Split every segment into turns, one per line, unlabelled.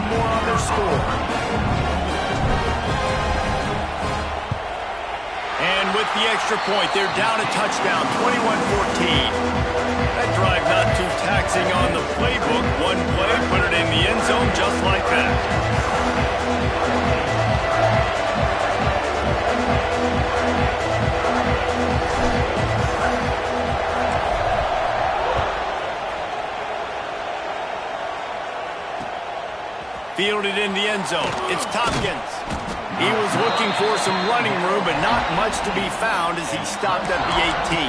one more on their score. And with the extra point, they're down a touchdown, 21-14. That drive not too taxing on the playbook. One play, put it in the end zone just like that. Fielded in the end zone. It's Tompkins. He was looking for some running room, but not much to be found as he stopped at the 18.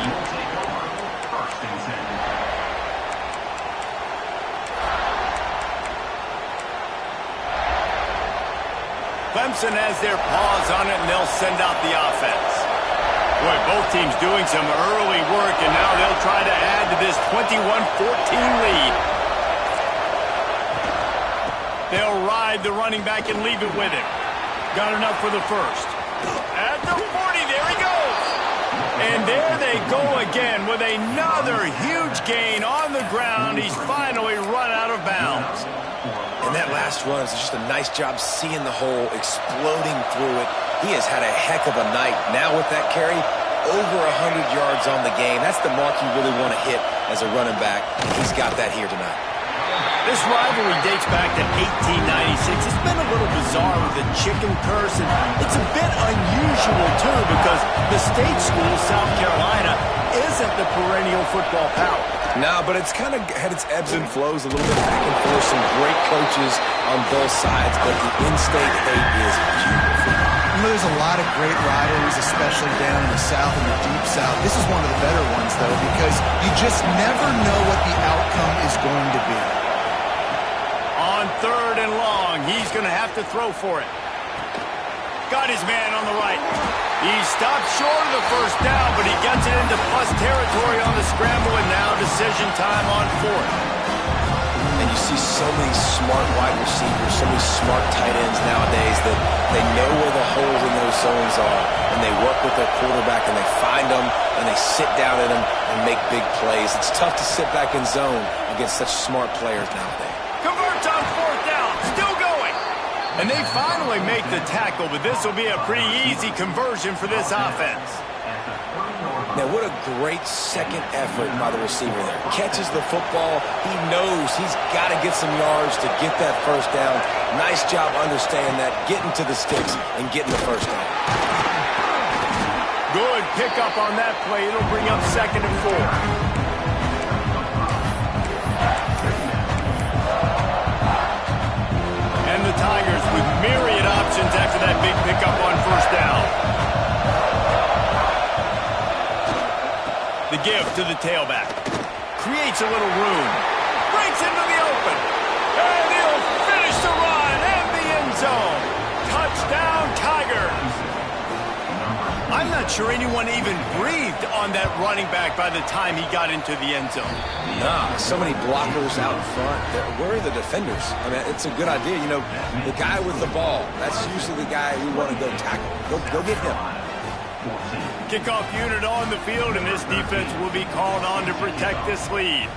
Clemson has their paws on it, and they'll send out the offense. Boy, both teams doing some early work, and now they'll try to add to this 21-14 lead. They'll ride the running back and leave it with him. Got enough for the first. At the 40, there he goes. And there they go again with another huge gain on the ground. He's finally run out of bounds.
And that last run is just a nice job seeing the hole, exploding through it. He has had a heck of a night. Now with that carry, over 100 yards on the game. That's the mark you really want to hit as a running back. He's got that here tonight.
This rivalry dates back to 1896. It's been a little bizarre with the chicken curse, and it's a bit unusual, too, because the state school, South Carolina, isn't the perennial football power.
No, but it's kind of had its ebbs and flows a little bit back and forth. Some great coaches on both sides, but the in-state hate is beautiful.
You know, there's a lot of great rivalries, especially down in the South and the Deep South. This is one of the better ones, though, because you just never know what the outcome is going to be.
On 3rd and long, he's going to have to throw for it. Got his man on the right. He stopped short of the first down, but he gets it into plus territory on the scramble, and now decision time on 4th.
And you see so many smart wide receivers, so many smart tight ends nowadays that they know where the holes in those zones are, and they work with their quarterback, and they find them, and they sit down in them and make big plays. It's tough to sit back in zone against such smart players nowadays.
Converts on 4th down, still going. And they finally make the tackle, but this will be a pretty easy conversion for this offense.
Now, what a great second effort by the receiver there. Catches the football. He knows he's got to get some yards to get that first down. Nice job understanding that, getting to the sticks and getting the first down.
Good pickup on that play. It'll bring up 2nd and 4. And the Tigers with myriad options after that big pickup on 1st down. The give to the tailback. Creates a little room. Breaks into the open. And he'll finish the run and the end zone. Touchdown, Tigers. I'm not sure anyone even breathed on that running back by the time he got into the end zone.
Nah, so many blockers out in front. Where are the defenders? I mean, it's a good idea. You know, the guy with the ball, that's usually the guy we want to go tackle. Go get him.
Kickoff unit on the field, and this defense will be called on to protect this lead.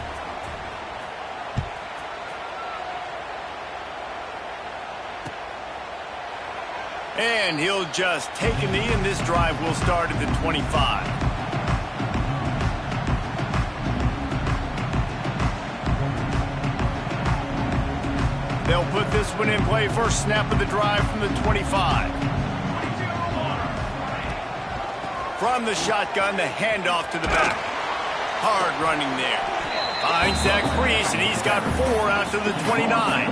And he'll just take a knee, and this drive will start at the 25. They'll put this one in play. First snap of the drive from the 25. From the shotgun, the handoff to the back. Hard running there. Finds Zach Freese, and he's got 4 out to the 29.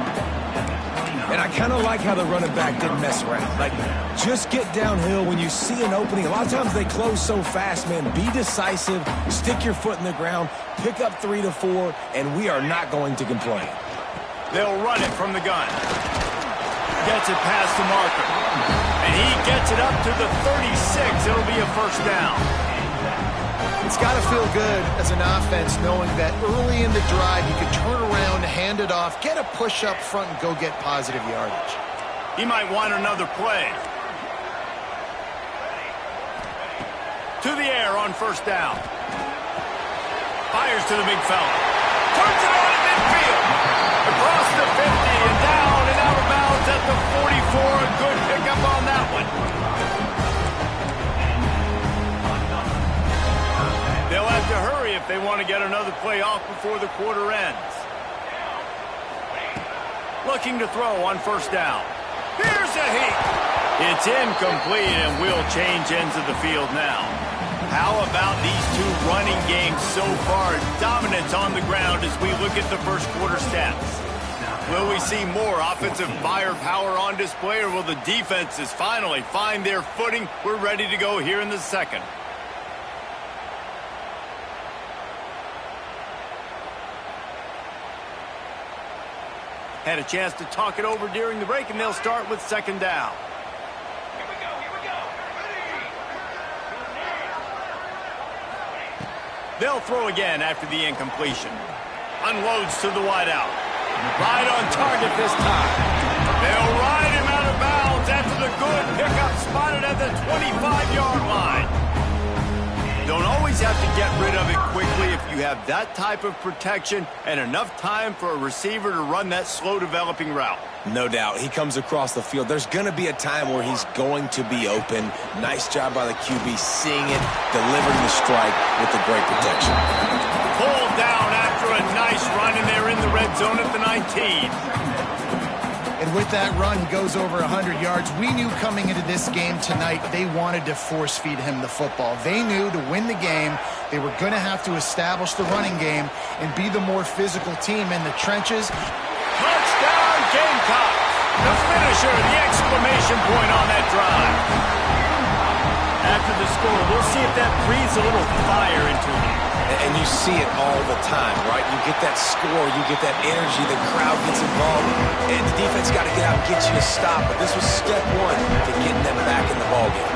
And I kind of like how the running back didn't mess around. Like, just get downhill when you see an opening. A lot of times they close so fast, man. Be decisive, stick your foot in the ground, pick up 3 to 4, and we are not going to complain.
They'll run it from the gun. Gets it past the marker. And he gets it up to the 36. It'll be a first down.
It's got to feel good as an offense knowing that early in the drive you could turn around, hand it off, get a push up front, and go get positive yardage.
He might want another play. To the air on first down. Fires to the big fella. Turns it on in midfield. Across the 50 and down and out they want to get another play off before the quarter ends. Looking to throw on first down. Here's a heat. It's incomplete, and we'll change ends of the field now. How about these two running games so far? Dominance on the ground as we look at the first quarter stats. Will we see more offensive firepower on display, or will the defenses finally find their footing? We're ready to go here in the second. Had a chance to talk it over during the break, and they'll start with second down.
Here we go.
They'll throw again after the incompletion. Unloads to the wideout. Right on target this time. They'll ride him out of bounds after the good pickup spotted at the 25-yard line. Don't always have to get rid of it quickly if you have that type of protection and enough time for a receiver to run that slow-developing route.
No doubt. He comes across the field. There's going to be a time where he's going to be open. Nice job by the QB seeing it, delivering the strike with the great protection.
Pulled down after a nice run, and they're in the red zone at the 19.
And with that run, he goes over 100 yards. We knew coming into this game tonight they wanted to force-feed him the football. They knew to win the game, they were going to have to establish the running game and be the more physical team in the trenches.
Touchdown, Gamecocks! The finisher, the exclamation point on that drive. After the score, we'll see if that breathes a little fire into him.
And you see it all the time, right? You get that score, you get that energy, the crowd gets involved, and the defense got to get out and get you to stop. But this was step one to getting them back in the ballgame.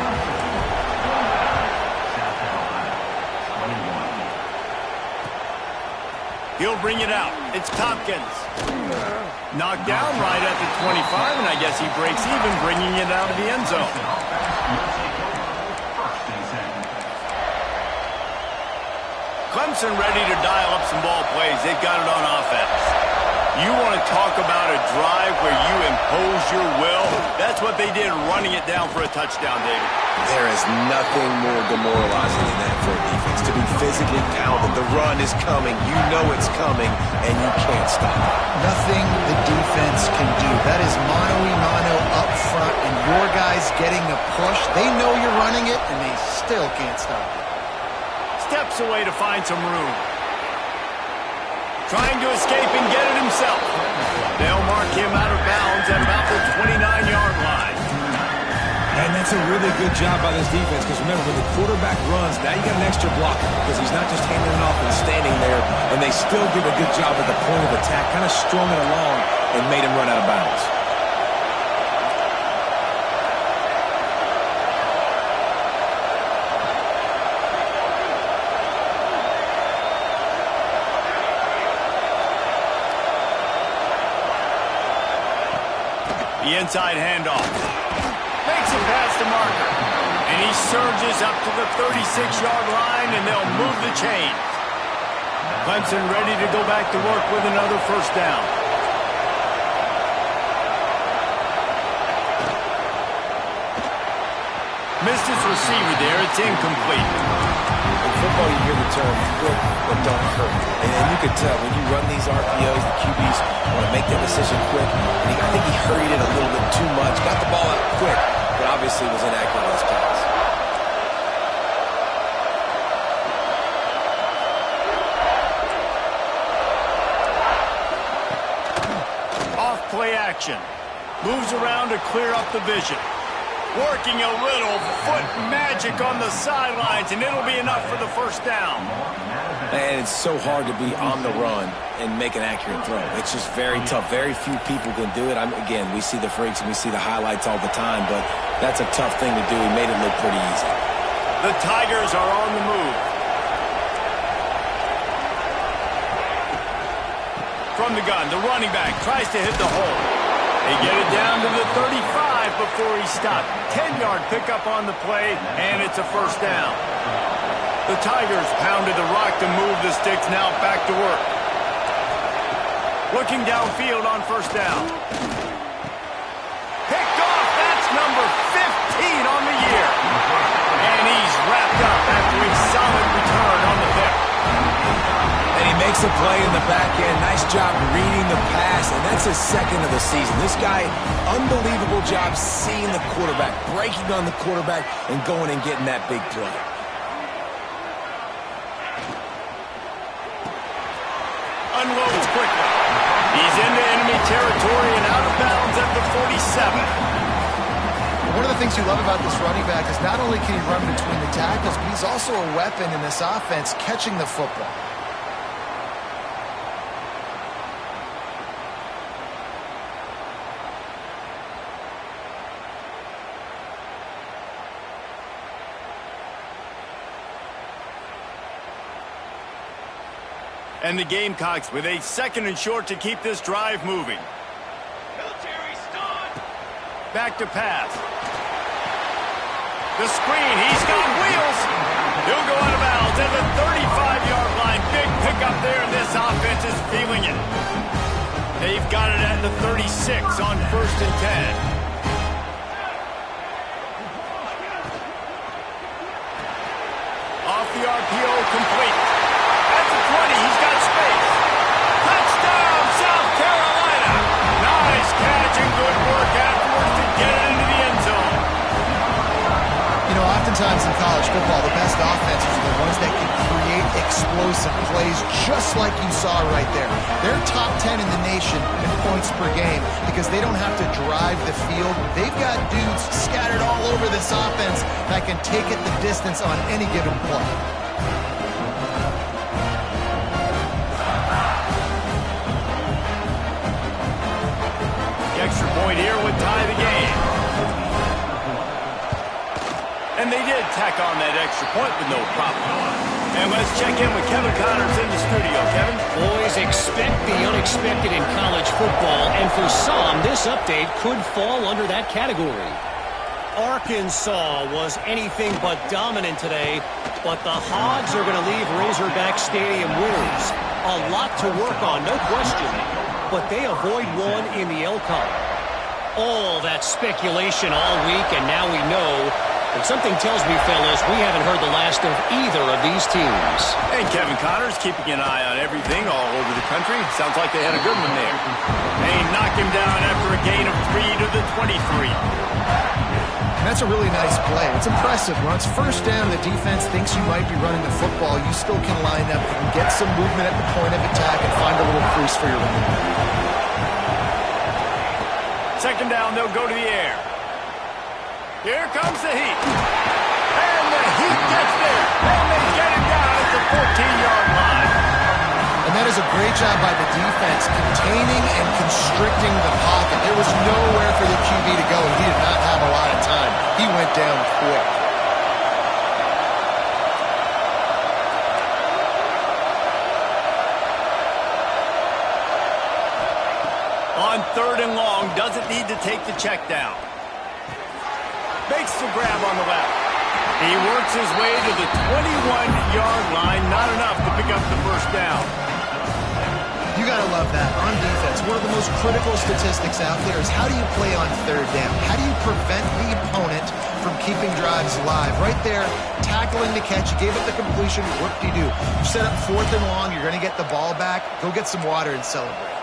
He'll bring it out. It's Tompkins. Knocked down right at the 25, and I guess he breaks even, bringing it out of the end zone. Clemson ready to dial up some ball plays. They've got it on offense. You want to talk about a drive where you impose your will? That's what they did, running it down for a touchdown, David.
There is nothing more demoralizing than that for a defense. To be physically pounded, the run is coming, you know it's coming, and you can't stop it.
Nothing the defense can do. That is mano-a-mano up front, and your guys getting the push. They know you're running it, and they still can't stop it.
Steps away to find some room. Trying to escape and get it himself. They'll mark him out of bounds at about the 29-yard line.
And that's a really good job by this defense, because remember, when the quarterback runs, now you got an extra blocker, because he's not just handing it off and standing there, and they still did a good job at the point of attack, kind of strung it along and made him run out of bounds.
The inside handoff. Makes it past the marker. And he surges up to the 36-yard line, and they'll move the chain. Clemson ready to go back to work with another first down. Missed his receiver there. It's incomplete.
In football, you hear the term quick but don't hurt. And you can tell when you run these RPOs, the QBs want to make their decision quick. And I think he hurried it a little bit too much. Got the ball out quick, but obviously was inaccurate on his pass.
Off play action. Moves around to clear up the vision. Working a little foot magic on the sidelines, and it'll be enough for the first down.
And it's so hard to be on the run and make an accurate throw. It's just very tough. Very few people can do it. Again, we see the freaks and we see the highlights all the time, but that's a tough thing to do. He made it look pretty easy.
The Tigers are on the move. From the gun, the running back tries to hit the hole. They get it down to the 35 before he stopped. 10-yard pickup on the play, and it's a first down. The Tigers pounded the rock to move the sticks, now back to work. Looking downfield on first down. Picked off, that's number 15 on the year. And he's wrapped up after a solid return on the pick.
play in the back end. Nice job reading the pass, and that's his second of the season. This guy, unbelievable job seeing the quarterback, breaking on the quarterback, and going and getting that big play.
Unloads quickly. He's into enemy territory and out of bounds at the 47.
One of the things you love about this running back is not only can he run between the tackles, but he's also a weapon in this offense catching the football.
And the Gamecocks with a 2nd and short to keep this drive moving.
Military stun.
Back to pass. The screen, he's got wheels. He'll go out of bounds at the 35-yard line. Big pickup there, and this offense is feeling it. They've got it at the 36 on 1st and 10. Off the RPO, complete. At the 20, he's got space. Touchdown, South Carolina. Nice catch and good work afterwards to get it into the end zone.
You know, oftentimes in college football, the best offenses are the ones that can create explosive plays just like you saw right there. They're top 10 in the nation in points per game because they don't have to drive the field. They've got dudes scattered all over this offense that can take it the distance on any given play.
The extra point here would tie the game. And they did tack on that extra point with no problem. And let's check in with Kevin Connors in the studio. Kevin?
Boys, expect the unexpected in college football, and for some, this update could fall under that category. Arkansas was anything but dominant today, but the Hogs are going to leave Razorback Stadium winners. A lot to work on, no question, but they avoid one in the Elcon. All that speculation all week, and now we know. But something tells me, fellas, we haven't heard the last of either of these teams.
And Kevin Connors keeping an eye on everything all over the country. Sounds like they had a good one there. They knock him down after a gain of 3 to the 23.
That's a really nice play. It's impressive. When it's first down, the defense thinks you might be running the football. You still can line up and get some movement at the point of attack and find a little crease for your running back.
2nd down, they'll go to the air. Here comes the heat. And the heat gets there. And they get him down at the 14-yard line.
And that is a great job by the defense, containing and constricting the pocket. There was nowhere for the QB to go, and he did not have a lot of time. He went down quick.
On 3rd and long, doesn't need to take the check down. Makes the grab on the left. He works his way to the 21-yard line. Not enough to pick up the 1st down.
You got to love that. On defense, one of the most critical statistics out there is how do you play on 3rd down? How do you prevent the opponent from keeping drives alive? Right there, tackling the catch. You gave it the completion. Whoop-de-doo. You set up 4th and long. You're going to get the ball back. Go get some water and celebrate.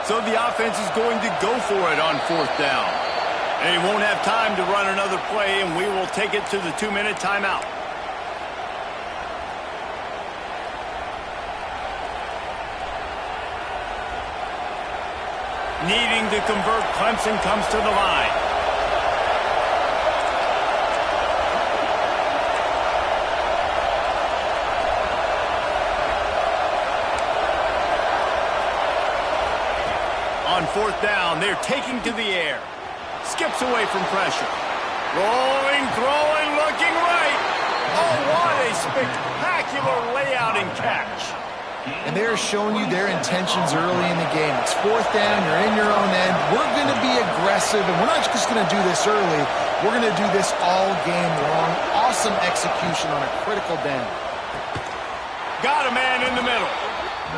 So the offense is going to go for it on 4th down. And he won't have time to run another play, and we will take it to the 2-minute timeout. Needing to convert, Clemson comes to the line. On 4th down, they're taking to the air. Skips away from pressure. Rolling, throwing, looking right. Oh, what a spectacular layout and catch.
And they're showing you their intentions early in the game. It's 4th down. You're in your own end. We're going to be aggressive, and we're not just going to do this early. We're going to do this all game long. Awesome execution on a critical down.
Got a man in the middle.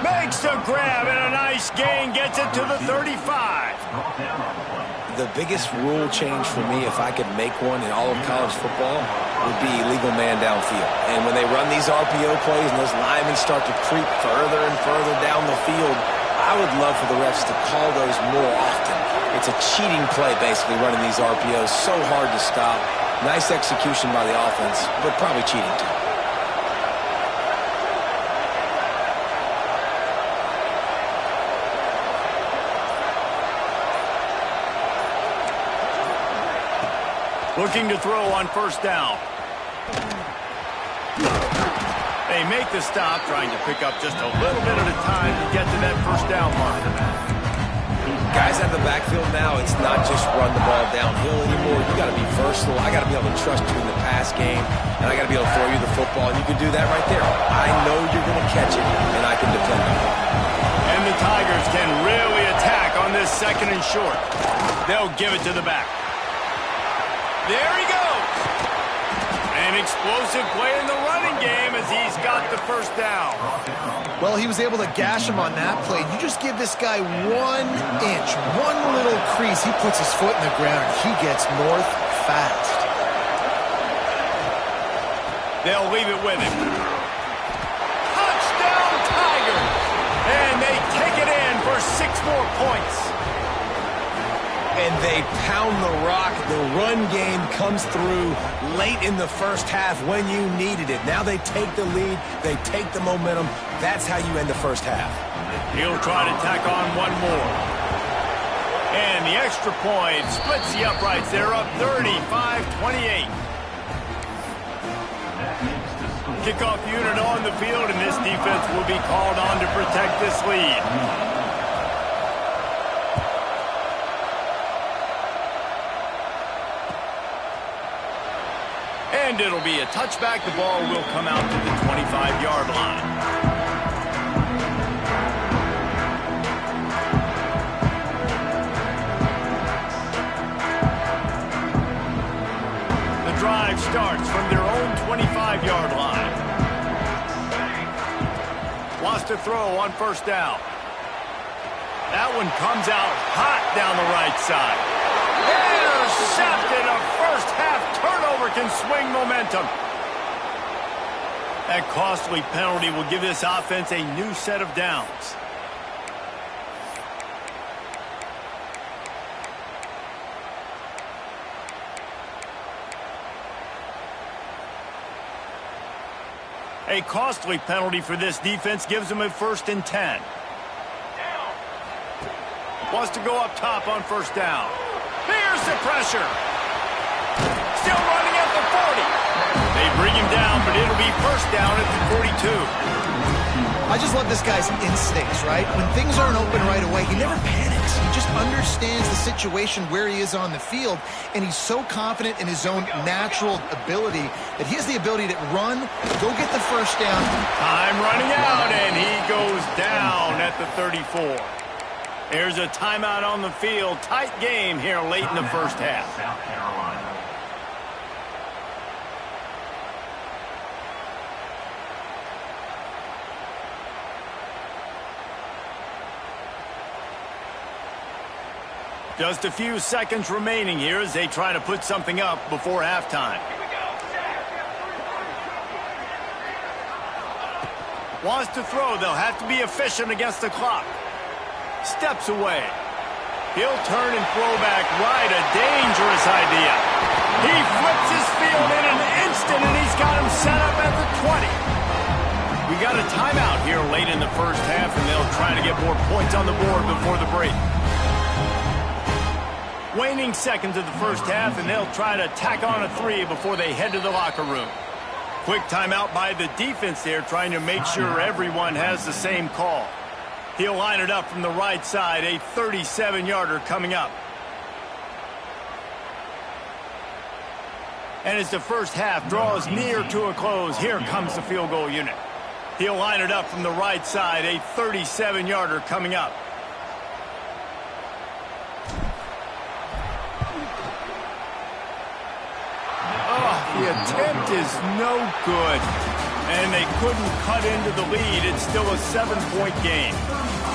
Makes the grab, and a nice gain. Gets it to the 35.
The biggest rule change for me, if I could make one in all of college football, would be illegal man downfield. And when they run these RPO plays and those linemen start to creep further and further down the field, I would love for the refs to call those more often. It's a cheating play, basically, running these RPOs. So hard to stop. Nice execution by the offense, but probably cheating too.
Looking to throw on first down. They make the stop, trying to pick up just a little bit at a time to get to that first down marker.
Guys at the backfield now, it's not just run the ball downhill anymore. You got to be versatile. I got to be able to trust you in the pass game, and I got to be able to throw you the football, and you can do that right there. I know you're going to catch it, and I can depend on it.
And the Tigers can really attack on this second and short. They'll give it to the back. There he goes. An explosive play in the running game as he's got the first down.
Well, he was able to gash him on that play. You just give this guy 1 inch, one little crease. He puts his foot in the ground. He gets north fast.
They'll leave it with him. Touchdown, Tigers! And they take it in for 6 more points.
And they pound the rock. The run game comes through late in the first half when you needed it. Now they take the lead. They take the momentum. That's how you end the first half.
He'll try to tack on one more. And the extra point splits the uprights. They're up 35-28. Kickoff unit on the field, and this defense will be called on to protect this lead. And it'll be a touchback. The ball will come out to the 25-yard line. The drive starts from their own 25-yard line. Wants to throw on first down. That one comes out hot down the right side. Intercepted. A first half turnover can swing momentum. That costly penalty will give this offense a new set of downs. A costly penalty for this defense gives them a 1st and 10. Wants to go up top on first down. Here's the pressure. Still running at the 40. They bring him down, but it'll be first down at the 42.
I just love this guy's instincts, right? When things aren't open right away, he never panics. He just understands the situation where he is on the field, and he's so confident in his own natural ability that he has the ability to run, go get the first down. Time
running out, and he goes down at the 34. There's a timeout on the field. Tight game here late in the first half.
South Carolina.
Just a few seconds remaining here as they try to put something up before halftime. Wants to throw. They'll have to be efficient against the clock. Steps away. He'll turn and throw back right. A dangerous idea. He flips his field in an instant, and he's got him set up at the 20. We got a timeout here late in the first half, and they'll try to get more points on the board before the break. Waning seconds of the first half, and they'll try to tack on a 3 before they head to the locker room. Quick timeout by the defense there, trying to make sure everyone has the same call. He'll line it up from the right side, a 37-yarder coming up. And as the first half draws near to a close, here comes the field goal unit. He'll line it up from the right side, a 37-yarder coming up. The attempt is no good, and they couldn't cut into the lead. It's still a 7-point game.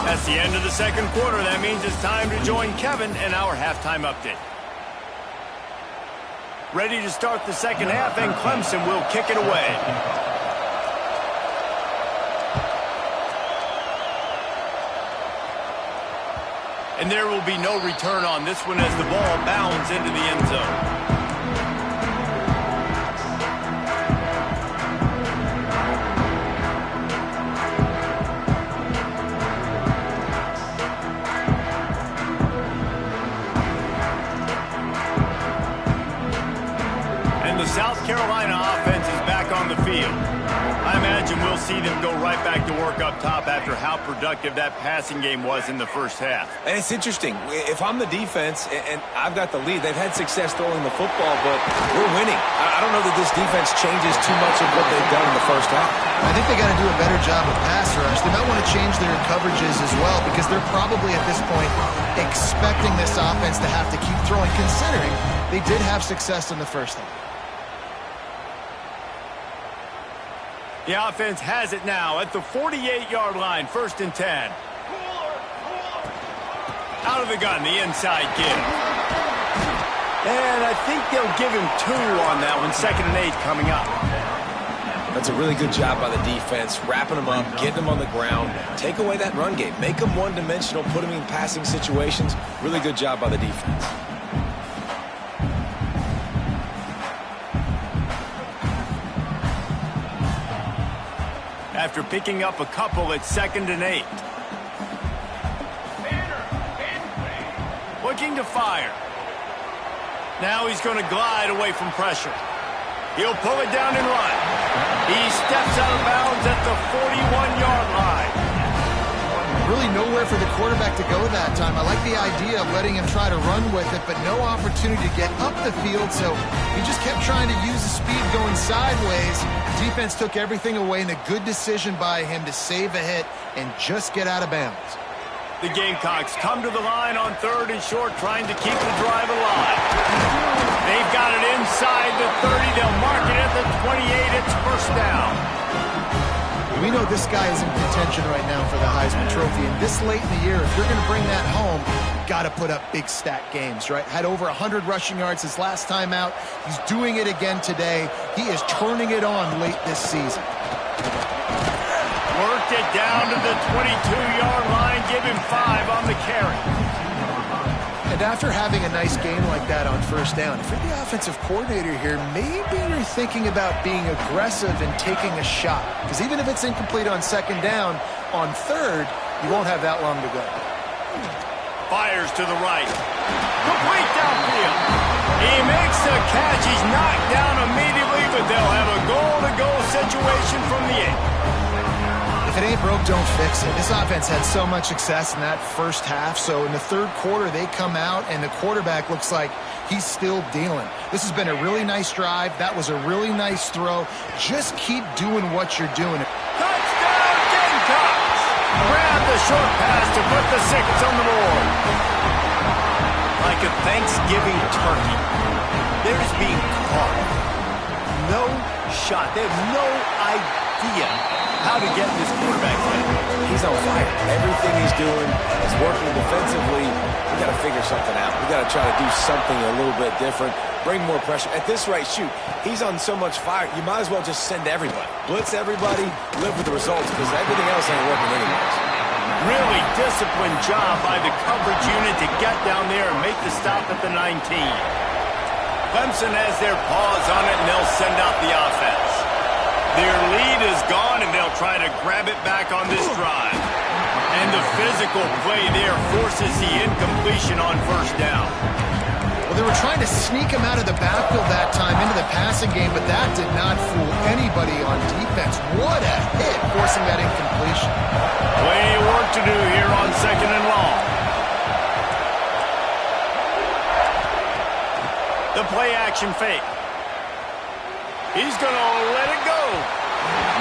That's the end of the second quarter. That means it's time to join Kevin in our halftime update. Ready to start the second half, and Clemson will kick it away. And there will be no return on this one as the ball bounds into the end zone. And the South Carolina offense is back on the field. I imagine we'll see them go right back to work up top after how productive that passing game was in the first half.
And it's interesting. If I'm the defense and I've got the lead, they've had success throwing the football, but we're winning. I don't know that this defense changes too much of what they've done in the first half.
I think they got to do a better job of pass rush. They might want to change their coverages as well because they're probably at this point expecting this offense to have to keep throwing, considering they did have success in the first half.
The offense has it now at the 48-yard line, 1st and 10. Out of the gun, the inside give. And I think they'll give him 2 on that one, 2nd and 8 coming up.
That's a really good job by the defense, wrapping them up, getting them on the ground. Take away that run game. Make them one-dimensional, put them in passing situations. Really good job by the defense.
After picking up a couple at 2nd and 8. Looking to fire. Now he's going to glide away from pressure. He'll pull it down and run. He steps out of bounds at the 41-yard line.
Really nowhere for the quarterback to go that time. I like the idea of letting him try to run with it, but no opportunity to get up the field, so he just kept trying to use the speed going sideways. Defense took everything away, and a good decision by him to save a hit and just get out of bounds.
The Gamecocks come to the line on 3rd and short, trying to keep the drive alive. They've got it inside the 30. They'll mark it at the 28. It's 1st down.
We know this guy is in contention right now for the Heisman Trophy, and this late in the year, if you're going to bring that home, got to put up big stat games, right? Had over 100 rushing yards his last time out. He's doing it again today. He is turning it on late this season.
Worked it down to the 22-yard line. Give him 5 on the carry.
And after having a nice game like that on 1st down, if you're the offensive coordinator here, maybe you're thinking about being aggressive and taking a shot. Because even if it's incomplete on 2nd down, on 3rd, you won't have that long to go.
Fires to the right. Complete downfield. He makes the catch. He's knocked down immediately, but they'll have a goal-to-goal situation from the 8.
If it ain't broke, don't fix it. This offense had so much success in that first half, so in the 3rd quarter, they come out, and the quarterback looks like he's still dealing. This has been a really nice drive. That was a really nice throw. Just keep doing what you're doing.
Touchdown, Gamecocks! Grab the short pass to put the 6 on the board. Like a Thanksgiving turkey, they're just being caught. No shot. They have no idea how to get this quarterback's head.
He's on fire. Everything he's doing is working defensively. We got to figure something out. We got to try to do something a little bit different. Bring more pressure. At this rate, shoot, he's on so much fire, you might as well just send everybody. Blitz everybody, live with the results, because everything else ain't working anyways.
Really disciplined job by the coverage unit to get down there and make the stop at the 19. Clemson has their paws on it, and they'll send out the offense. Their lead is gone, and they'll try to grab it back on this drive. And the physical play there forces the incompletion on 1st down.
Well, they were trying to sneak him out of the backfield that time into the passing game, but that did not fool anybody on defense. What a hit, forcing that incompletion.
Plenty of work to do here on 2nd and long. The play action fake. He's going to let it go.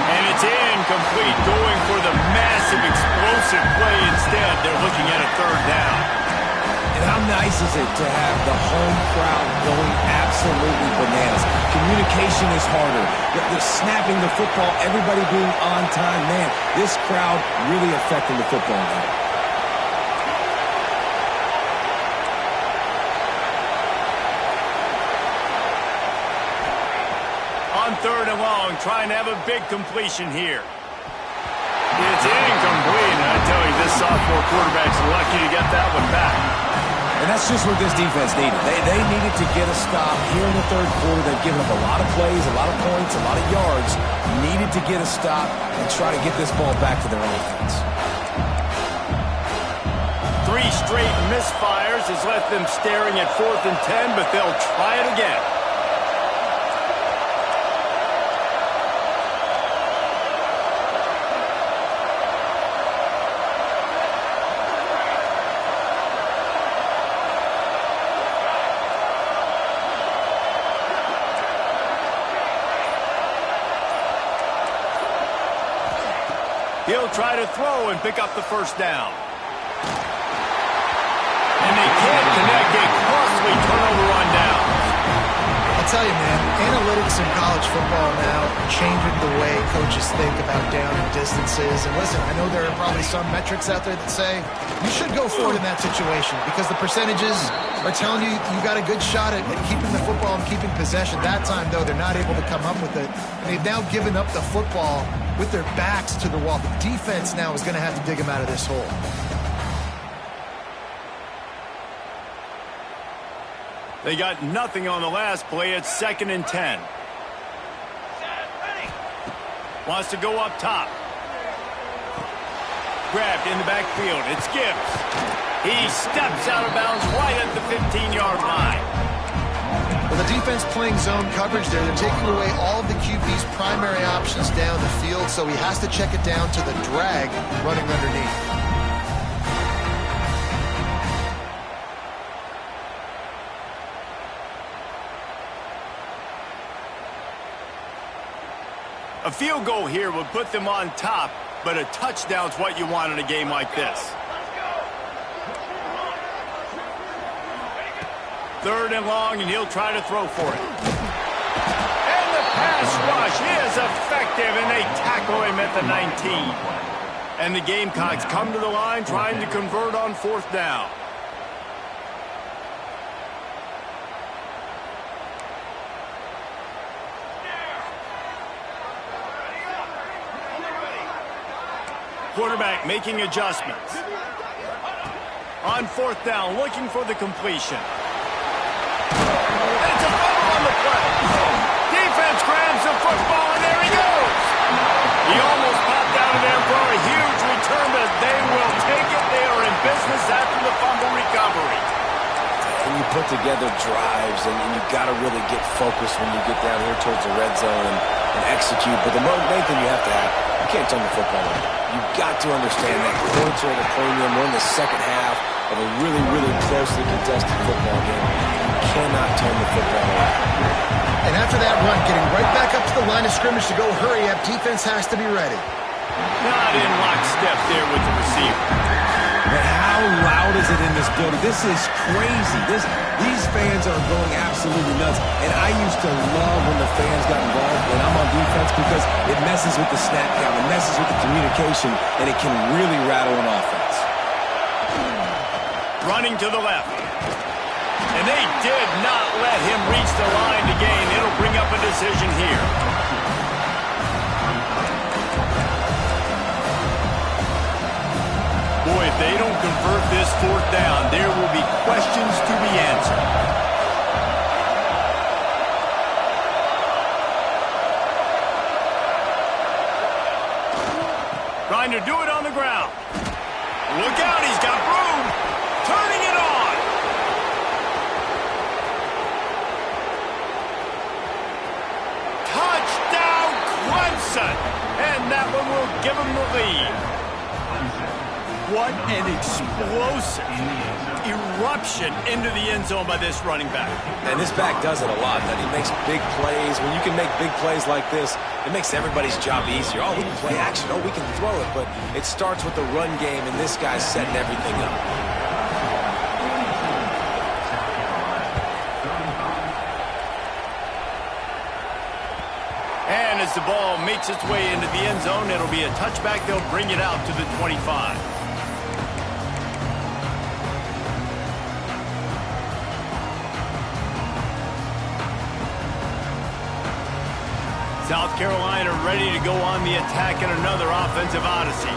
And it's incomplete, going for the massive explosive play instead. They're looking at a 3rd down.
And how nice is it to have the home crowd going absolutely bananas? Communication is harder. The snapping the football, everybody being on time. Man, this crowd really affecting the football game.
On 3rd and long, trying to have a big completion here. It's incomplete, and I tell you, this sophomore quarterback's lucky to get that one back.
And that's just what this defense needed. They needed to get a stop here in the 3rd quarter. They've given up a lot of plays, a lot of points, a lot of yards. Needed to get a stop and try to get this ball back to their offense.
3 straight misfires has left them staring at 4th and 10, but they'll try it again. He'll try to throw and pick up the 1st down. And they can't connect a costly turnover on downs.
I'll tell you, man, analytics in college football now are changing the way coaches think about down and distances. And listen, I know there are probably some metrics out there that say you should go for it in that situation because the percentages are telling you you got a good shot at keeping the football and keeping possession. That time, though, they're not able to come up with it. And they've now given up the football with their backs to the wall. The defense now is going to have to dig them out of this hole.
They got nothing on the last play. It's 2nd and 10. Wants to go up top. Grabbed in the backfield. It's Gibbs. He steps out of bounds right at the 15-yard line.
Well, the defense playing zone coverage there. They're taking away all of the QB's primary options down the field, so he has to check it down to the drag running underneath.
A field goal here would put them on top, but a touchdown's what you want in a game like this. 3rd and long, and he'll try to throw for it. And the pass rush is effective, and they tackle him at the 19. And the Gamecocks come to the line trying to convert on 4th down. Quarterback making adjustments. On 4th down, looking for the completion. And it's a fumble on the play. Defense grabs the football, and there he goes. He almost popped out of there for a huge return, but they will take it. They are in business after the fumble recovery.
And you put together drives, and you got to really get focused when you get down here towards the red zone and execute. But the main thing you have to have, you can't turn the football over. You've got to understand that points are at a premium. We're in the 2nd half of a really, really closely contested football game. You cannot turn the football over.
And after that run, getting right back up to the line of scrimmage to go hurry up, defense has to be ready.
Not in lockstep there with the receiver.
But how loud is it in this building? This is crazy. These fans are going absolutely nuts. And I used to love when the fans got involved when I'm on defense because it messes with the snap count, it messes with the communication, and it can really rattle an offense.
Running to the left. And they did not let him reach the line to gain. It'll bring up a decision here. Boy, if they don't convert this 4th down, there will be questions to be answered. Trying to do it on the ground. Look out, he's got room. Turning it on. Touchdown, Clemson. And that one will give them the lead. What an explosive eruption into the end zone by this running back.
And this back does it a lot. That he makes big plays. When you can make big plays like this, it makes everybody's job easier. Oh, we can play action. Oh, we can throw it. But it starts with the run game, and this guy's setting everything up.
And as the ball makes its way into the end zone, it'll be a touchback. They'll bring it out to the 25. South Carolina ready to go on the attack in another offensive odyssey.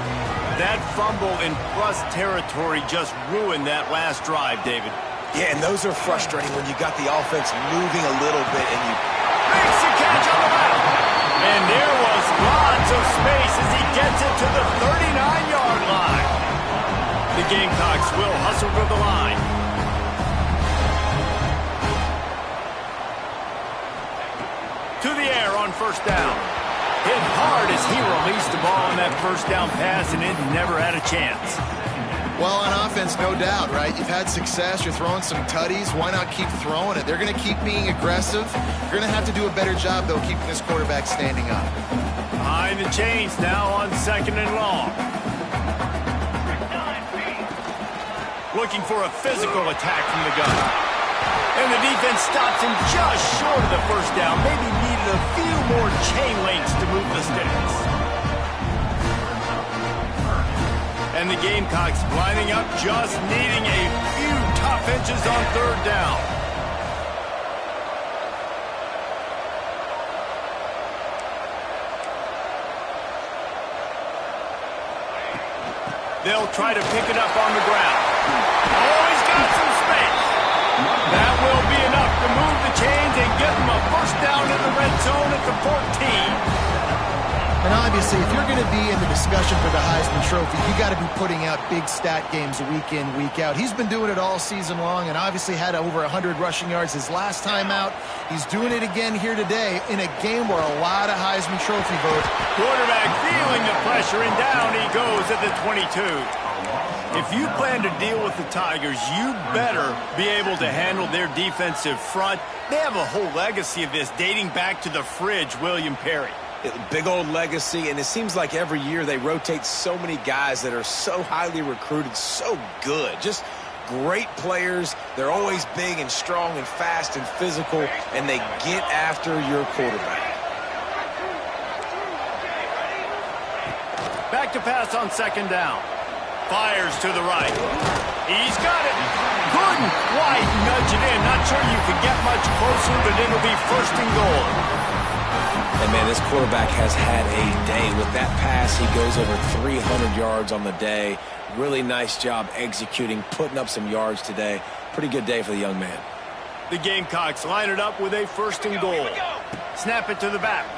That fumble in plus territory just ruined that last drive, David.
Yeah, and those are frustrating when you got the offense moving a little bit and you...
Makes the catch on the back. And there was lots of space as he gets it to the 39-yard line. The Gamecocks will hustle to the line. To the air on first down. Hit hard as he released the ball on that first down pass, and it never had a chance.
Well, on offense, no doubt, right? You've had success. You're throwing some tutties. Why not keep throwing it? They're going to keep being aggressive. You're going to have to do a better job, though, keeping this quarterback standing up.
Behind the chains now on 2nd and long. Looking for a physical attack from the gun. And the defense stops him just short of the first down. Maybe needed a few more chain links to move the sticks. And the Gamecocks lining up, just needing a few tough inches on 3rd down. They'll try to pick it up on the ground. Oh, he's got some space. That will be enough to move the chains and get them a first down in the red zone at the 14.
And obviously, if you're going to be in the discussion for the Heisman Trophy, you got to be putting out big stat games week in, week out. He's been doing it all season long and obviously had over 100 rushing yards his last time out. He's doing it again here today in a game where a lot of Heisman Trophy votes.
Quarterback feeling the pressure, and down he goes at the 22. If you plan to deal with the Tigers, you better be able to handle their defensive front. They have a whole legacy of this dating back to the fridge, William Perry.
Big old legacy, and it seems like every year they rotate so many guys that are so highly recruited, so good. Just great players. They're always big and strong and fast and physical, and they get after your quarterback.
Back to pass on 2nd down. Fires to the right. He's got it. Couldn't quite nudge it in. Not sure you could get much closer, but it'll be 1st and goal.
And, man, this quarterback has had a day. With that pass, he goes over 300 yards on the day. Really nice job executing, putting up some yards today. Pretty good day for the young man.
The Gamecocks line it up with a 1st and goal. Snap it to the back.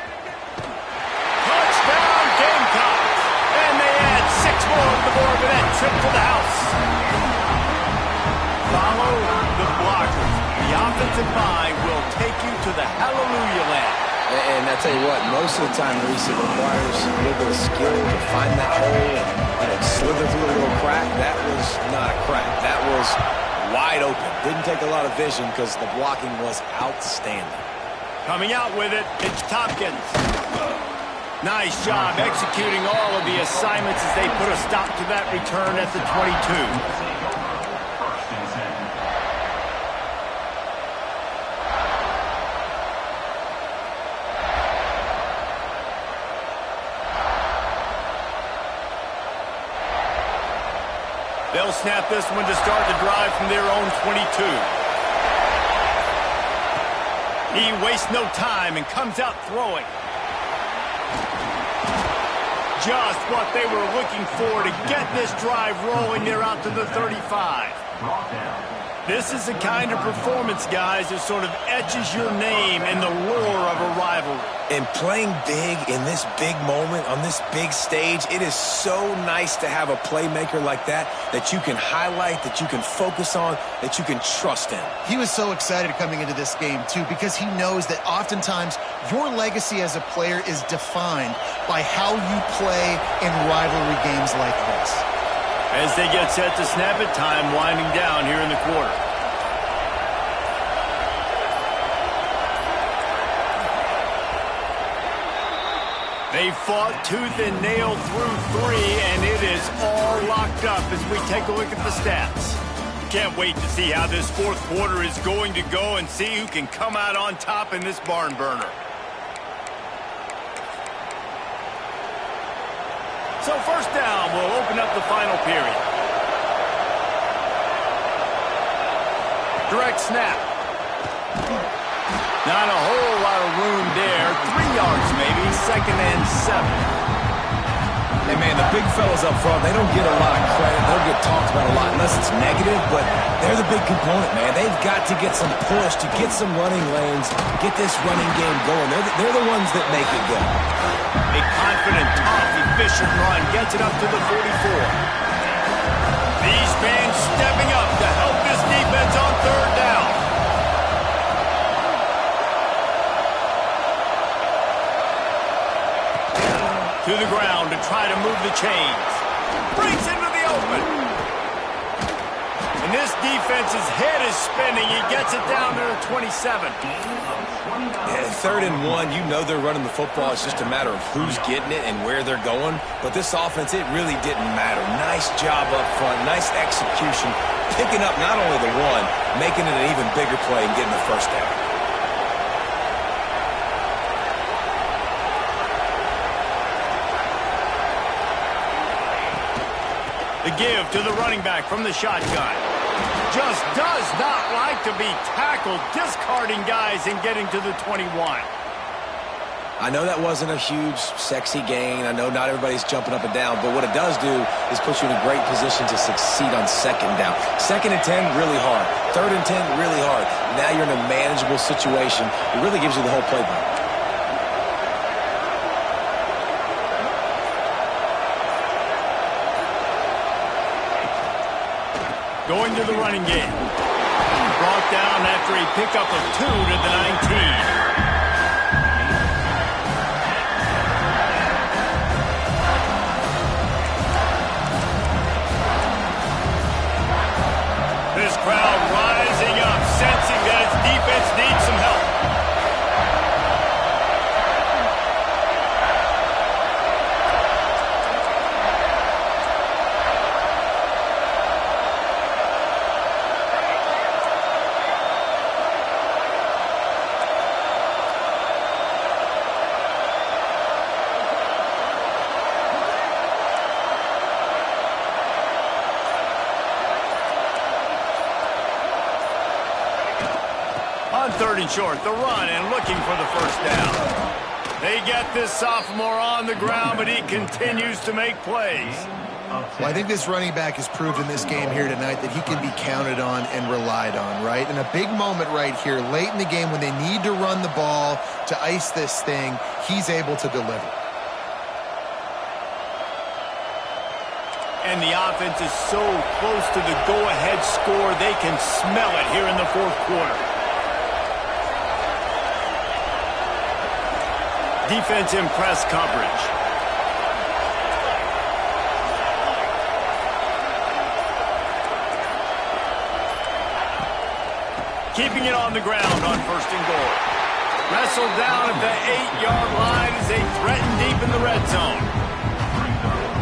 Touchdown, Gamecocks! And they add 6 more on the board with that trip to the house. Follow the blockers. The offensive line will take you to the hallelujah land.
And I tell you what, most of the time, Reese, it requires a little bit of skill to find that hole and slither through a little crack. That was not a crack. That was wide open. Didn't take a lot of vision because the blocking was outstanding.
Coming out with it, it's Tompkins. Nice job executing all of the assignments as they put a stop to that return at the 22. They'll snap this one to start the drive from their own 22. He wastes no time and comes out throwing. Just what they were looking for to get this drive rolling. They're out to the 35. This is the kind of performance, guys, that sort of etches your name in the lore of a rivalry.
And playing big in this big moment, on this big stage, it is so nice to have a playmaker like that you can highlight, that you can focus on, that you can trust in.
He was so excited coming into this game, too, because he knows that oftentimes your legacy as a player is defined by how you play in rivalry games like this.
As they get set to snap it, time winding down here in the quarter. They fought tooth and nail through 3, and it is all locked up as we take a look at the stats. Can't wait to see how this 4th quarter is going to go and see who can come out on top in this barn burner. So 1st down will open up the final period. Direct snap. Not a whole lot of room there. 3 yards maybe. 2nd and 7.
Hey, man, the big fellas up front, they don't get a lot of credit. They don't get talked about a lot unless it's negative, but they're the big component, man. They've got to get some push, to get some running lanes, get this running game going. They're the ones that make it go.
A confident, tough, efficient run gets it up to the 44. These fans stepping up to help this defense on 3rd down. To the ground to try to move the chains. Breaks into the open. And this defense's head is spinning. He gets it down to the 27.
Yeah, 3rd and 1, you know they're running the football. It's just a matter of who's getting it and where they're going. But this offense, it really didn't matter. Nice job up front, nice execution. Picking up not only the one, making it an even bigger play and getting the 1st down.
The give to the running back from the shotgun. Just does not like to be tackled, discarding guys and getting to the 21.
I know that wasn't a huge, sexy gain. I know not everybody's jumping up and down, but what it does do is put you in a great position to succeed on 2nd down. 2nd and 10, really hard. 3rd and 10, really hard. Now you're in a manageable situation. It really gives you the whole playbook.
Going to the running game. Brought down after a pickup of 2 to the 19. This crowd rising up, sensing that its defense needs some help. On 3rd and short, the run and looking for the 1st down. They get this sophomore on the ground, but he continues to make plays.
Well, I think this running back has proved in this game here tonight that he can be counted on and relied on, right? And a big moment right here, late in the game when they need to run the ball to ice this thing, he's able to deliver.
And the offense is so close to the go-ahead score, they can smell it here in the 4th quarter. Defense in press coverage. Keeping it on the ground on 1st and goal. Wrestled down at the 8-yard line as they threaten deep in the red zone.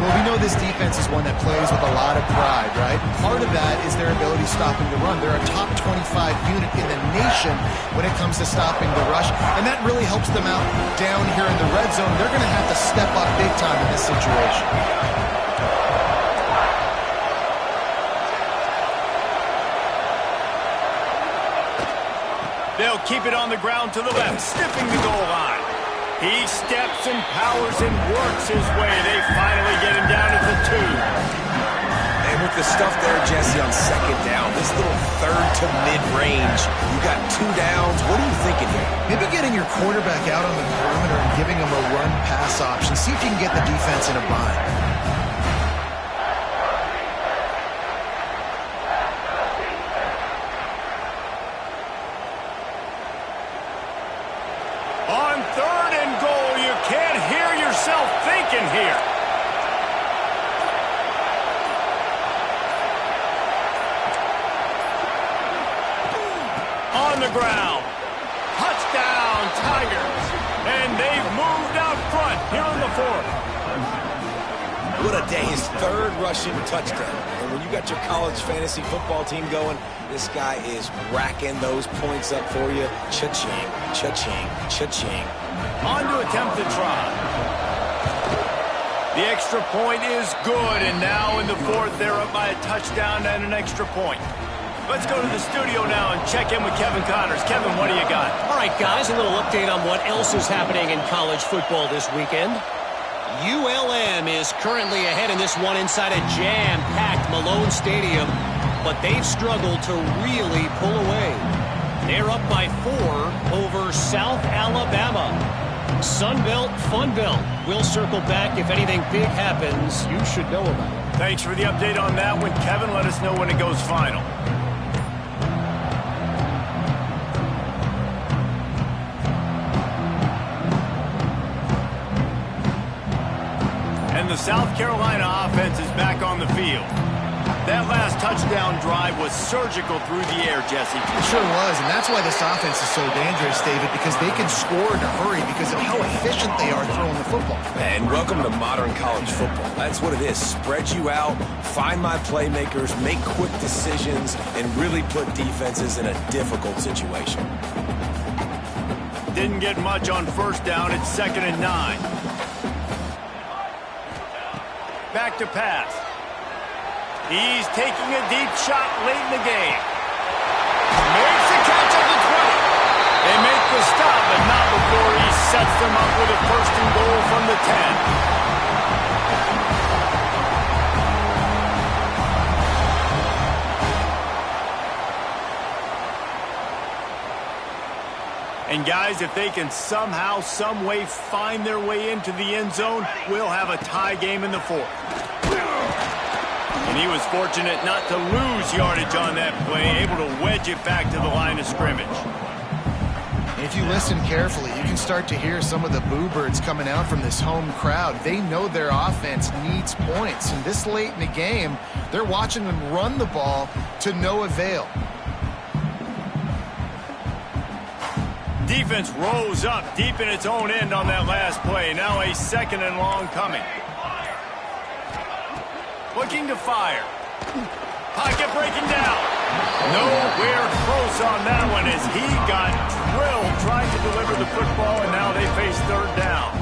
Well, we know this defense is one that plays with a lot of pride, right? Part of that is their ability stopping the run. They're a top 25 unit in the nation when it comes to stopping the rush, and that really helps them out down here in the red zone. They're going to have to step up big time in this situation.
They'll keep it on the ground to the left, sniffing the goal line. He steps and powers and works his way. They finally get him down at the 2.
And with the stuff there, Jesse, on 2nd down, this little 3rd to mid-range, you got 2 downs. What are you thinking here?
Maybe getting your quarterback out on the perimeter and giving him a run-pass option. See if you can get the defense in a bind.
On 3rd and goal, you can't hear yourself thinking here. On the ground. Touchdown, Tigers. And they've moved out front here in the 4th.
What a day. His 3rd rushing touchdown. And when you got your college fantasy football team going, this guy is racking those points up for you. Cha-ching, cha-ching, cha-ching.
On to attempt the try. The extra point is good, and now in the 4th, they're up by a touchdown and an extra point. Let's go to the studio now and check in with Kevin Connors. Kevin, what do you got?
All right, guys, a little update on what else is happening in college football this weekend. ULM is currently ahead in this one inside a jam-packed Malone Stadium, but they've struggled to really pull away. They're up by 4 over South Alabama. Sunbelt, Funbelt. We'll circle back if anything big happens you should know about it.
Thanks for the update on that one, Kevin. Let us know when it goes final. And the South Carolina offense is back on the field. That last touchdown drive was surgical through the air, Jesse.
It sure was, and that's why this offense is so dangerous, David, because they can score in a hurry because of how efficient they are throwing the football.
And welcome to modern college football. That's what it is. Spread you out, find my playmakers, make quick decisions, and really put defenses in a difficult situation.
Didn't get much on first down. It's 2nd and 9. Back to pass. He's taking a deep shot late in the game. Makes the catch at the 20. They make the stop, but not before he sets them up with a 1st and goal from the 10. And guys, if they can somehow, some way find their way into the end zone, we'll have a tie game in the 4th. And he was fortunate not to lose yardage on that play, able to wedge it back to the line of scrimmage.
If you listen carefully, you can start to hear some of the boo birds coming out from this home crowd. They know their offense needs points, and this late in the game, they're watching them run the ball to no avail.
Defense rose up deep in its own end on that last play. Now a 2nd and long coming. Looking to fire. Pocket breaking down. Nowhere close on that one as he got drilled trying to deliver the football, and now they face 3rd down.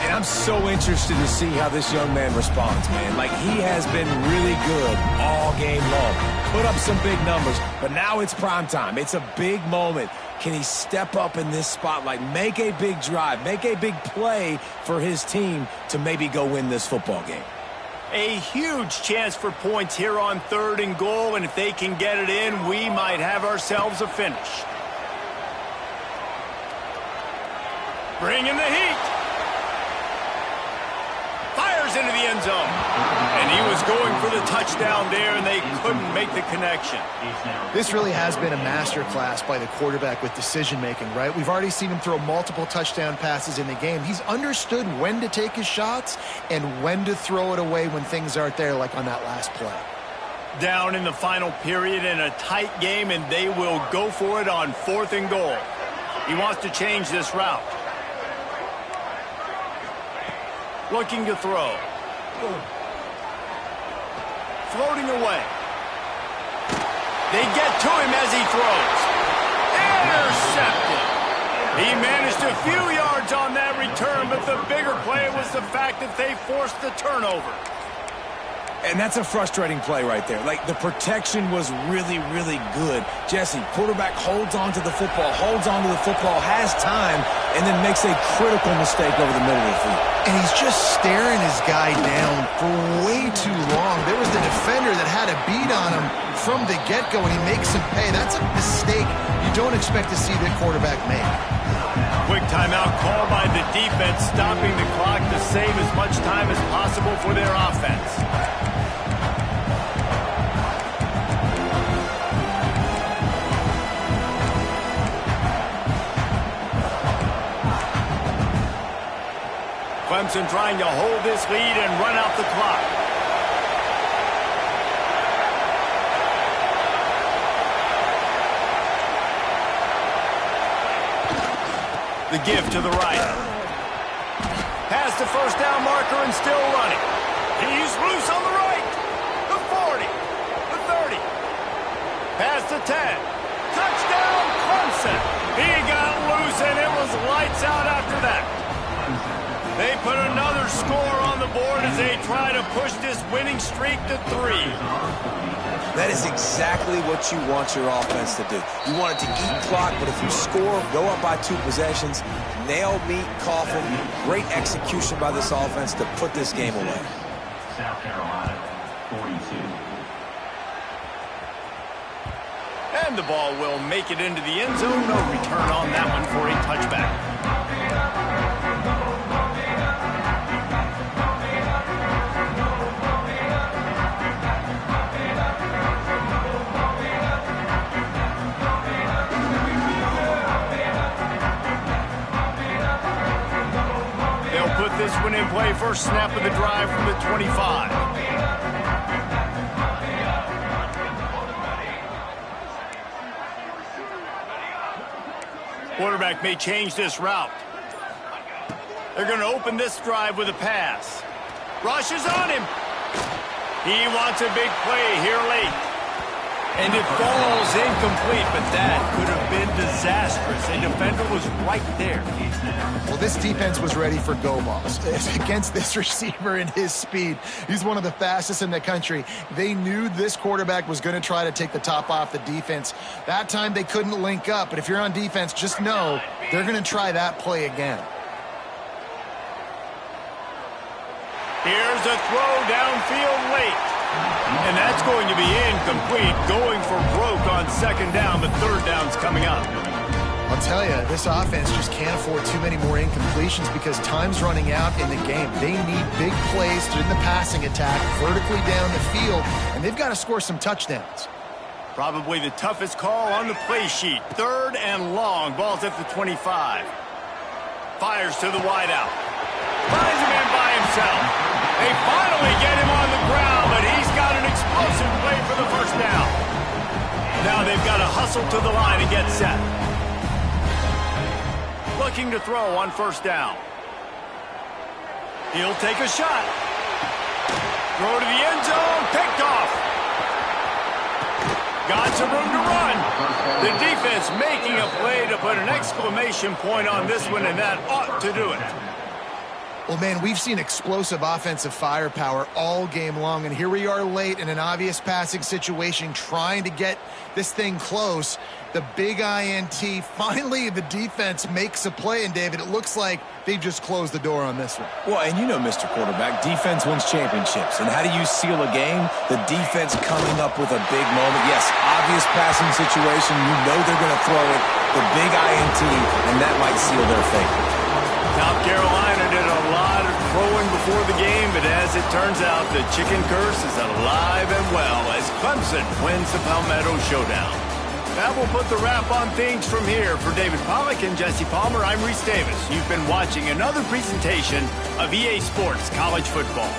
And I'm so interested to see how this young man responds, man. Like, he has been really good all game long. Put up some big numbers, but now it's prime time. It's a big moment. Can he step up in this spotlight, make a big drive, make a big play for his team to maybe go win this football game?
A huge chance for points here on 3rd and goal, and if they can get it in, we might have ourselves a finish. Bring in the heat. Fires into the end zone. And he was going for the touchdown there, and they couldn't make the connection.
This really has been a masterclass by the quarterback with decision-making, right? We've already seen him throw multiple touchdown passes in the game. He's understood when to take his shots and when to throw it away when things aren't there, like on that last play.
Down in the final period in a tight game, and they will go for it on 4th and goal. He wants to change this route. Looking to throw. Floating away. They get to him as he throws. Intercepted. He managed a few yards on that return, but the bigger play was the fact that they forced the turnover.
And that's a frustrating play right there. Like, the protection was really, really good. Jesse, quarterback holds on to the football, has time, and then makes a critical mistake over the middle of the field.
And he's just staring his guy down for way too long. There was the defender that had a beat on him from the get-go, and he makes him pay. That's a mistake you don't expect to see the quarterback make.
Quick timeout call by the defense, stopping the clock to save as much time as possible for their offense. Clemson trying to hold this lead and run out the clock. The give to the right. Past the 1st down marker and still running. He's loose on the right. The 40. The 30. Past the 10. Touchdown, Clemson. He got loose and it was lights out after that. They put another score on the board as they try to push this winning streak to 3.
That is exactly what you want your offense to do. You want it to eat clock, but if you score, go up by 2 possessions, nail, meet, coffin. Great execution by this offense to put this game away.
South Carolina, 42.
And the ball will make it into the end zone. No return on that one for a touchback. This one in play, first snap of the drive from the 25. Quarterback may change this route. They're going to open this drive with a pass. Rush is on him. He wants a big play here late. And it falls incomplete, but that could have been disastrous. A defender was right there.
Well, this defense was ready for go balls. Against this receiver and his speed, he's one of the fastest in the country. They knew this quarterback was going to try to take the top off the defense. That time they couldn't link up, but if you're on defense, just know they're going to try that play again.
Here's a throw downfield late. And that's going to be incomplete, going for broke on second down. The third down's coming up.
I'll tell you, this offense just can't afford too many more incompletions because time's running out in the game. They need big plays in the passing attack, vertically down the field, and they've got to score some touchdowns.
Probably the toughest call on the play sheet. Third and long. Ball's at the 25. Fires to the wideout. Finds a man by himself. They finally get him on the ground, but he's got an explosive play for the first down. Now they've got to hustle to the line and get set. Looking to throw on first down. He'll take a shot. Throw to the end zone, picked off. Got some room to run. The defense making a play to put an exclamation point on this one, and that ought to do it.
Well, man, we've seen explosive offensive firepower all game long, and here we are late in an obvious passing situation trying to get this thing close. The big INT, finally the defense makes a play, and David, it looks like they've just closed the door on this one.
Well, and you know, Mr. Quarterback, defense wins championships. And how do you seal a game? The defense coming up with a big moment. Yes, obvious passing situation. You know they're going to throw it. The big INT, and that might seal their fate.
South Carolina did a lot of throwing before the game, but as it turns out, the chicken curse is alive and well as Clemson wins the Palmetto Showdown. That will put the wrap on things from here. For David Pollack and Jesse Palmer, I'm Reese Davis. You've been watching another presentation of EA Sports College Football.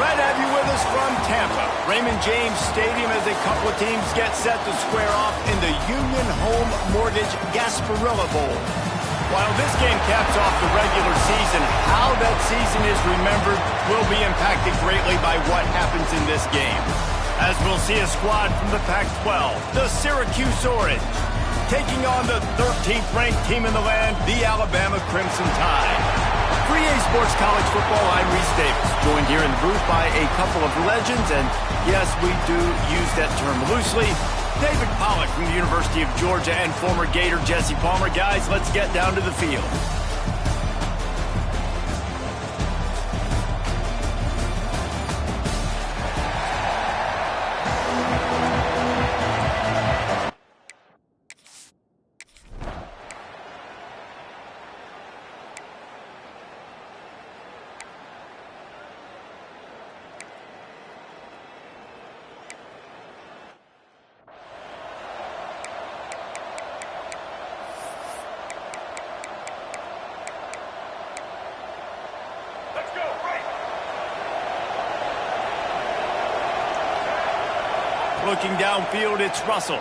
Glad to have you with us from Tampa. Raymond James Stadium as a couple of teams get set to square off in the Union Home Mortgage Gasparilla Bowl. While this game caps off the regular season, how that season is remembered will be impacted greatly by what happens in this game. As we'll see a squad from the Pac-12, the Syracuse Orange, taking on the 13th ranked team in the land, the Alabama Crimson Tide. For EA Sports College Football, I'm Reese Davis, joined here in the booth by a couple of legends, and yes, we do use that term loosely. David Pollack from the University of Georgia and former Gator Jesse Palmer. Guys, let's get down to the field. Looking downfield, it's Russell.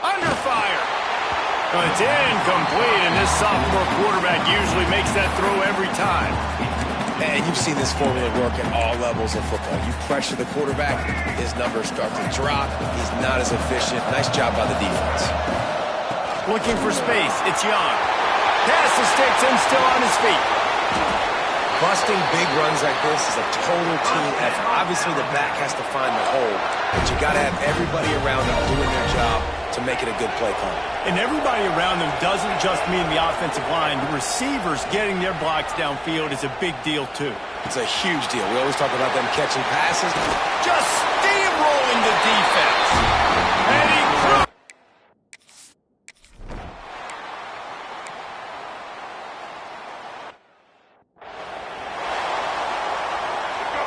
Under fire. It's incomplete, and this sophomore quarterback usually makes that throw every time.
And you've seen this formula work at all levels of football. You pressure the quarterback, his numbers start to drop. He's not as efficient. Nice job by the defense.
Looking for space, it's Young. Pass the sticks and still on his feet.
Busting big runs like this is a total team effort. Obviously, the back has to find the hole, but you got to have everybody around them doing their job to make it a good play call.
And everybody around them doesn't just mean the offensive line. The receivers getting their blocks downfield is a big deal, too.
It's a huge deal. We always talk about them catching passes.
Just steamrolling the defense. And he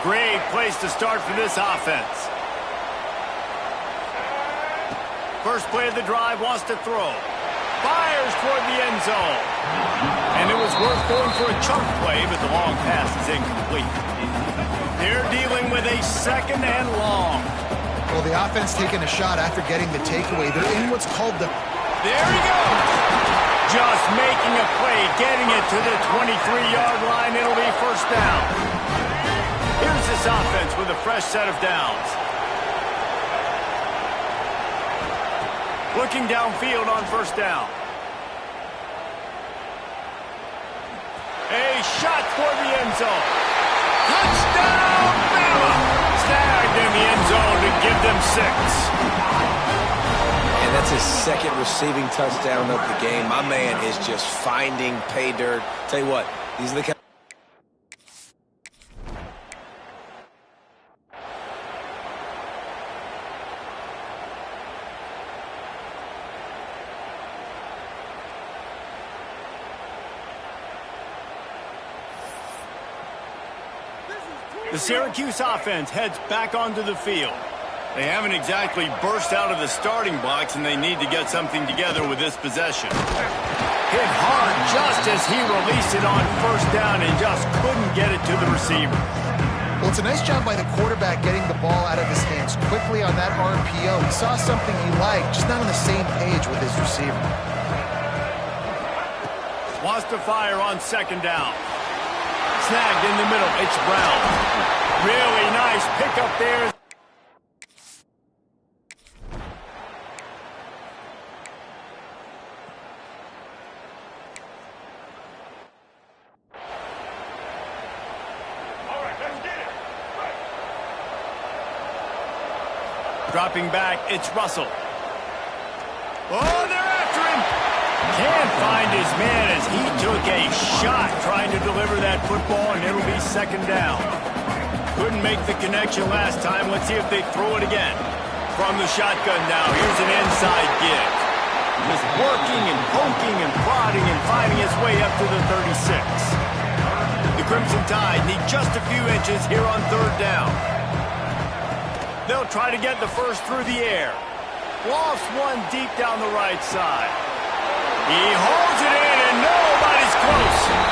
Great place to start for this offense. First play of the drive, wants to throw. Fires toward the end zone. And it was worth going for a chunk play, but the long pass is incomplete. They're dealing with a second and long.
Well, the offense taking a shot after getting the takeaway. They're in what's called the...
There he goes. Just making a play, getting it to the 23-yard line. It'll be first down. Here's this offense with a fresh set of downs. Looking downfield on first down. A shot toward the end zone. Touchdown, Bama! Snagged in the end zone to give them 6.
And that's his second receiving touchdown of the game. My man is just finding pay dirt. Tell you what, these are the kind.
The Syracuse offense heads back onto the field. They haven't exactly burst out of the starting blocks, and they need to get something together with this possession. Hit hard just as he released it on first down and just couldn't get it to the receiver.
Well, it's a nice job by the quarterback getting the ball out of his hands quickly on that RPO. He saw something he liked, just not on the same page with his receiver.
Wants to fire on second down. Snagged in the middle, it's Brown. Really nice pickup there. Dropping back, it's Russell. Oh, they're after him. Can't find his man as he took a shot trying to deliver that football, and it'll be second down. Couldn't make the connection last time. Let's see if they throw it again. From the shotgun now, here's an inside give. He's working and poking and prodding and finding his way up to the 36. The Crimson Tide need just a few inches here on third down. They'll try to get the first through the air. Lost one deep down the right side. He holds it in, and nobody's close.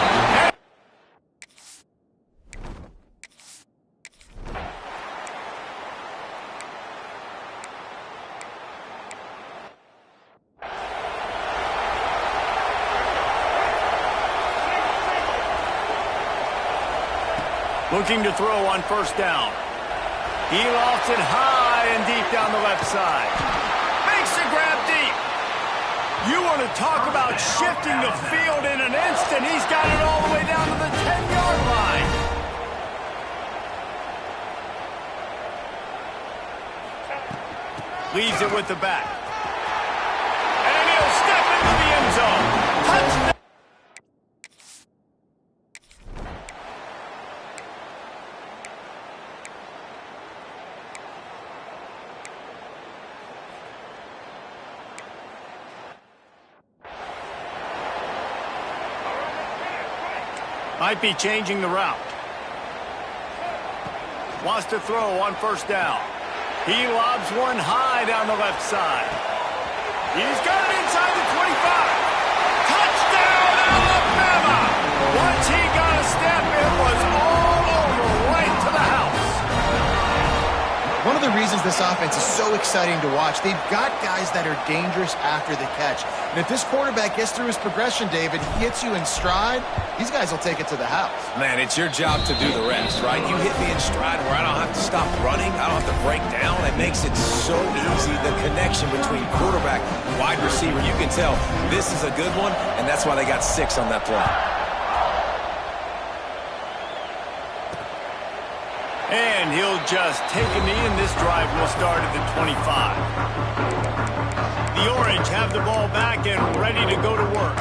Looking to throw on first down. He lofts it high and deep down the left side. Makes the grab deep. You want to talk about shifting the field in an instant. He's got it all the way down to the 10-yard line. Leaves it with the back. And he'll step into the end zone. Touchdown. Might be changing the route. Wants to throw on first down. He lobs one high down the left side. He's got it inside the 25. Touchdown, Alabama! Once he got a step, it was all over, right to the house.
One of the reasons this offense is so exciting to watch, they've got guys that are dangerous after the catch. And if this quarterback gets through his progression, David, he hits you in stride, these guys will take it to the house.
Man, it's your job to do the rest, right? You hit me in stride where I don't have to stop running. I don't have to break down. It makes it so easy, the connection between quarterback and wide receiver. You can tell this is a good one, and that's why they got 6 on that play.
And he'll just take a knee, and this drive will start at the 25. The Orange have the ball back and ready to go to work.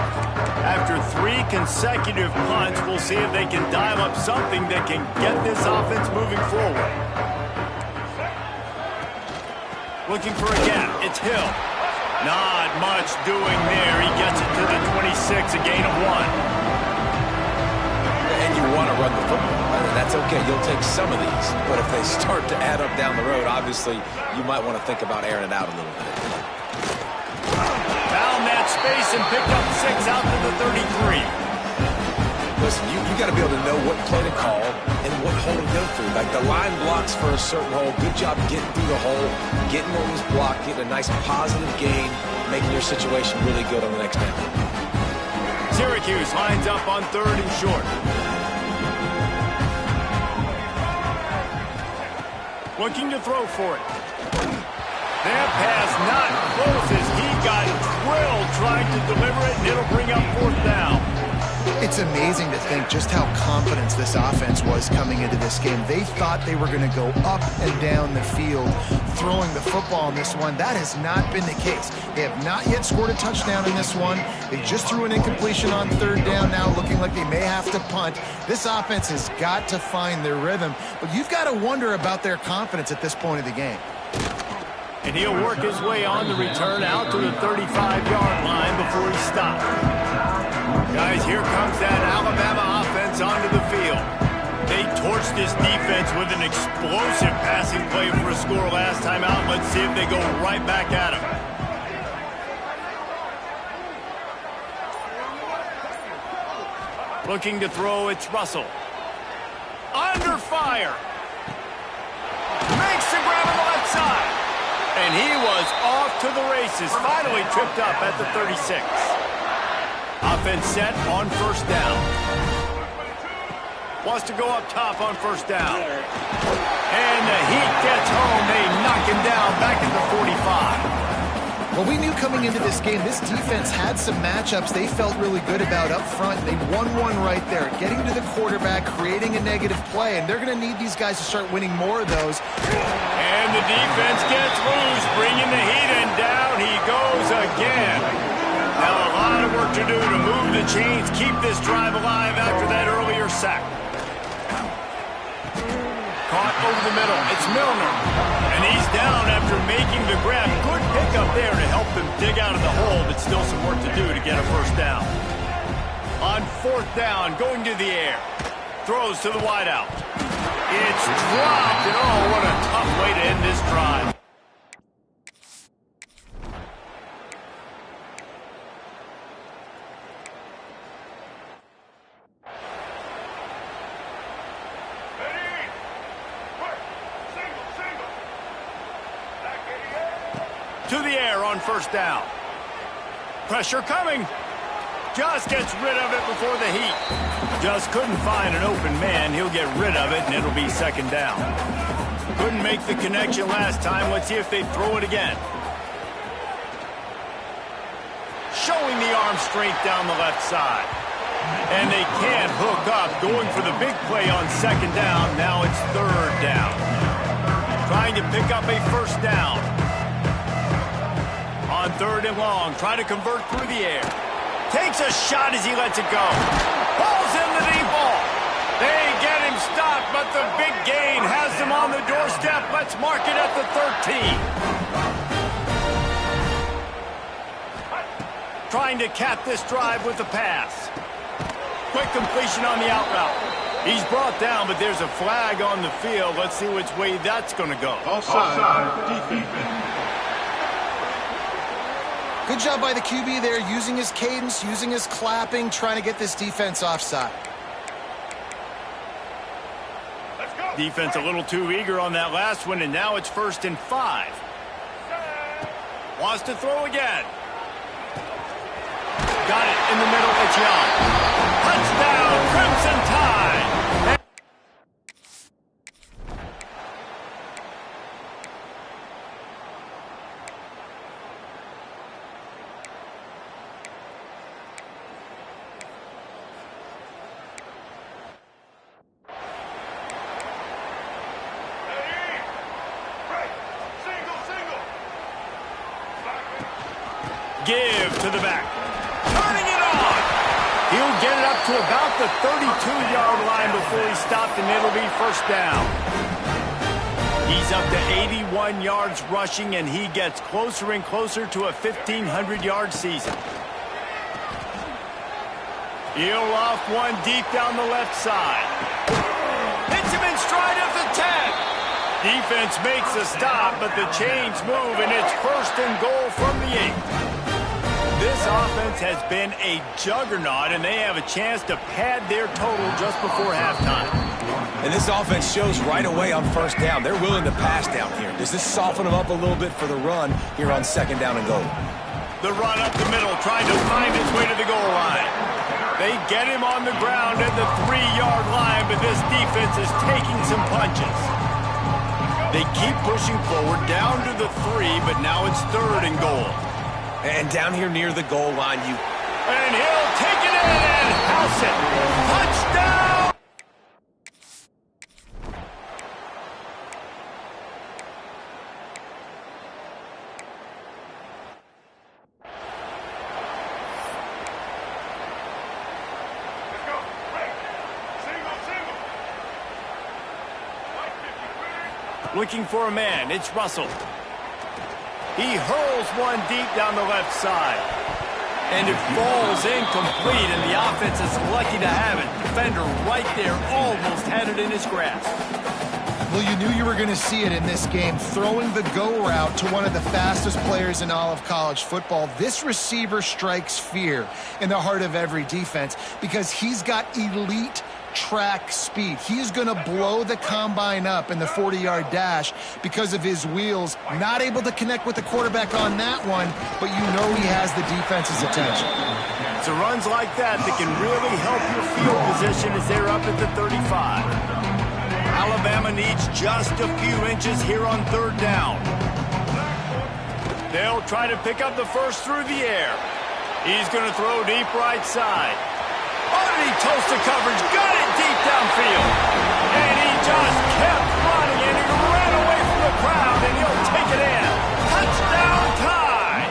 After 3 consecutive punts, we'll see if they can dial up something that can get this offense moving forward. Looking for a gap. It's Hill. Not much doing there. He gets it to the 26, a gain of 1.
And you want to run the football. That's okay. You'll take some of these. But if they start to add up down the road, obviously, you might want to think about airing it out a little bit.
Found that space and picked up 6 out to the 33.
Listen, you got to be able to know what play to call and what hole to go through. Like the line blocks for a certain hole. Good job getting through the hole, getting what was blocked, getting a nice positive gain, making your situation really good on the next down.
Syracuse lines up on 3rd and short. Looking to throw for it. That pass not close as he got drilled trying to deliver it, and it'll bring up 4th down.
It's amazing to think just how confident this offense was coming into this game. They thought they were going to go up and down the field throwing the football in this one. That has not been the case. They have not yet scored a touchdown in this one. They just threw an incompletion on 3rd down now, looking like they may have to punt. This offense has got to find their rhythm, but you've got to wonder about their confidence at this point of the game.
And he'll work his way on the return out to the 35-yard line before he stops. Guys, here comes that Alabama offense onto the field. They torched this defense with an explosive passing play for a score last time out. Let's see if they go right back at him. Looking to throw, it's Russell. Under fire. Makes the grab on the left side. And he was off to the races. Finally tripped up at the 36. Offense set on first down. Wants to go up top on first down. And the Heat gets home. They knock him down back at the 45.
Well, we knew coming into this game, this defense had some matchups they felt really good about up front. They won one right there, getting to the quarterback, creating a negative play, and they're going to need these guys to start winning more of those.
And the defense gets loose, bringing the Heat, and down he goes again. Now a lot of work to do to move the chains, keep this drive alive after that earlier sack. Caught over the middle. It's Milner. And he's down after making the grab. Good pickup there to help them dig out of the hole, but still some work to do to get a first down. On 4th down, going to the air. Throws to the wideout. It's dropped, and oh, what a tough way to end this drive. To the air on first down. Pressure coming. Just gets rid of it before the heat. Just couldn't find an open man. He'll get rid of it, and it'll be second down. Couldn't make the connection last time. Let's see if they throw it again. Showing the arm strength down the left side. And they can't hook up. Going for the big play on second down. Now it's third down. Trying to pick up a first down. On third and long. Trying to convert through the air. Takes a shot as he lets it go. Pulls in the deep ball. They get him stopped, but the big gain has him on the doorstep. Let's mark it at the 13. Trying to cap this drive with a pass. Quick completion on the out route. He's brought down, but there's a flag on the field. Let's see which way that's going to go.
Offside. Defense.
Good job by the QB there, using his cadence, using his clapping, trying to get this defense offside.
Let's go.
Defense a little too eager on that last one, and now it's 1st and 5. Wants to throw again. Got it in the middle. It's Young. Touchdown, Crimson Tide. Give to the back. Turning it on. He'll get it up to about the 32-yard line before he stopped, and it'll be first down. He's up to 81 yards rushing, and he gets closer and closer to a 1,500-yard season. He'll off one deep down the left side. Hits him in stride at the 10. Defense makes a stop, but the chains move, and it's 1st and goal from the 8. This offense has been a juggernaut, and they have a chance to pad their total just before halftime.
And this offense shows right away on first down. They're willing to pass down here. Does this soften them up a little bit for the run here on second down and goal?
The run up the middle, trying to find his way to the goal line. They get him on the ground at the 3-yard line, but this defense is taking some punches. They keep pushing forward down to the 3, but now it's 3rd and goal.
And down here near the goal line,
And he'll take it in and house it. Touchdown!
Let's go. Break. Single.
Looking for a man. It's Russell. He hurls one deep down the left side. And it falls incomplete, and the offense is lucky to have it. Defender right there almost had it in his grasp.
Well, you knew you were going to see it in this game, throwing the go route to one of the fastest players in all of college football. This receiver strikes fear in the heart of every defense because he's got elite track speed. He's going to blow the combine up in the 40-yard dash because of his wheels. Not able to connect with the quarterback on that one, but you know he has the defense's attention.
It's runs like that can really help your field position as they're up at the 35. Alabama needs just a few inches here on 3rd down. They'll try to pick up the first through the air. He's going to throw deep right side. Underneath toasted coverage, got it deep downfield. And he just kept running, and he ran away from the crowd, and he'll take it in. Touchdown Tide!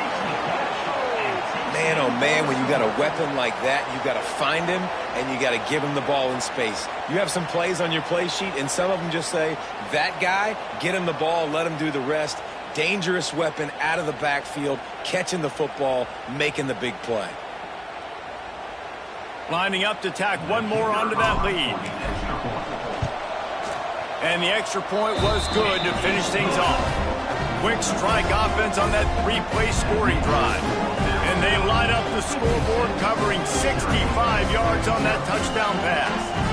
man, oh man, when you got a weapon like that, you got to find him, and you got to give him the ball in space. You have some plays on your play sheet, and some of them just say, that guy, get him the ball, let him do the rest. Dangerous weapon out of the backfield, catching the football, making the big play.
Lining up to tack one more onto that lead. And the extra point was good to finish things off. Quick strike offense on that three-play scoring drive. And they line up the scoreboard covering 65 yards on that touchdown pass.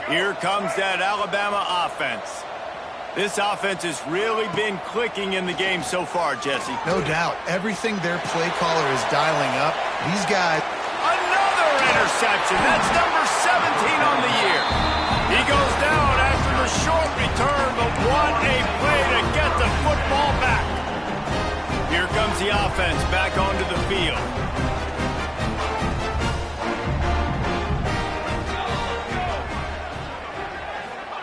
Here comes that Alabama offense. This offense has really been clicking in the game so far, Jesse.
No doubt. Everything their play caller is dialing up. These guys...
Another interception. That's number 17 on the year. He goes down after the short return, but what a play to get the football back. Here comes the offense back onto the field.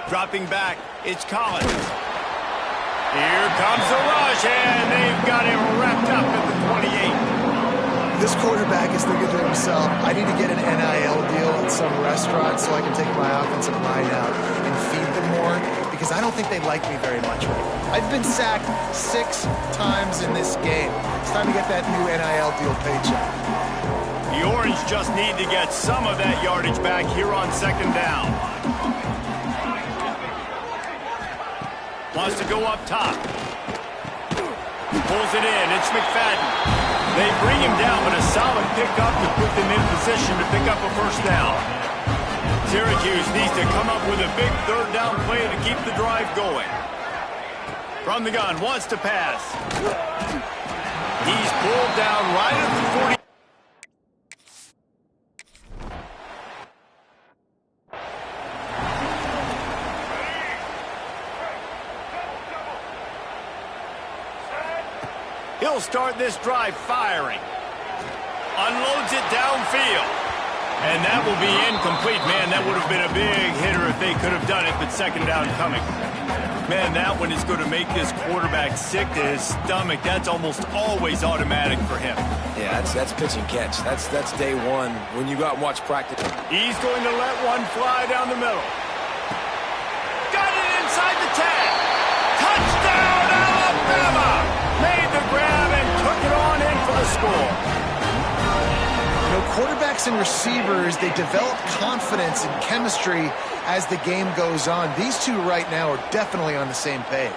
Dropping back, it's Collins. Here comes the rush, and they've got him wrapped up at the 28.
This quarterback is thinking to himself, I need to get an NIL deal at some restaurant so I can take my offensive line out and feed them more, because I don't think they like me very much right now. I've been sacked 6 times in this game. It's time to get that new NIL deal paycheck.
The Orange just need to get some of that yardage back here on second down. Wants to go up top. Pulls it in. It's McFadden. They bring him down, but a solid pickup to put them in position to pick up a first down. Syracuse needs to come up with a big third down play to keep the drive going. From the gun, wants to pass. He's pulled down right at the 40. He'll start this drive firing. Unloads it downfield. And that will be incomplete. Man, that would have been a big hitter if they could have done it, but second down coming. Man, that one is going to make this quarterback sick to his stomach. That's almost always automatic for him.
Yeah, that's pitch and catch. That's day one when you go out and watch practice.
He's going to let one fly down the middle. Got it inside the 10. Touchdown, Alabama! Made the grab and took it on in for the score.
You know, quarterbacks and receivers, they develop confidence and chemistry as the game goes on. These two right now are definitely on the same page.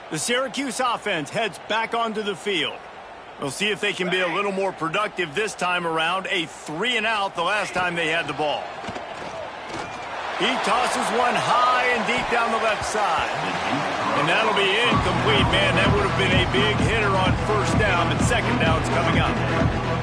The Syracuse offense heads back onto the field. We'll see if they can be a little more productive this time around. A 3-and-out the last time they had the ball. He tosses one high and deep down the left side. And that'll be incomplete, man. That would have been a big hitter on first down, but second down's coming up.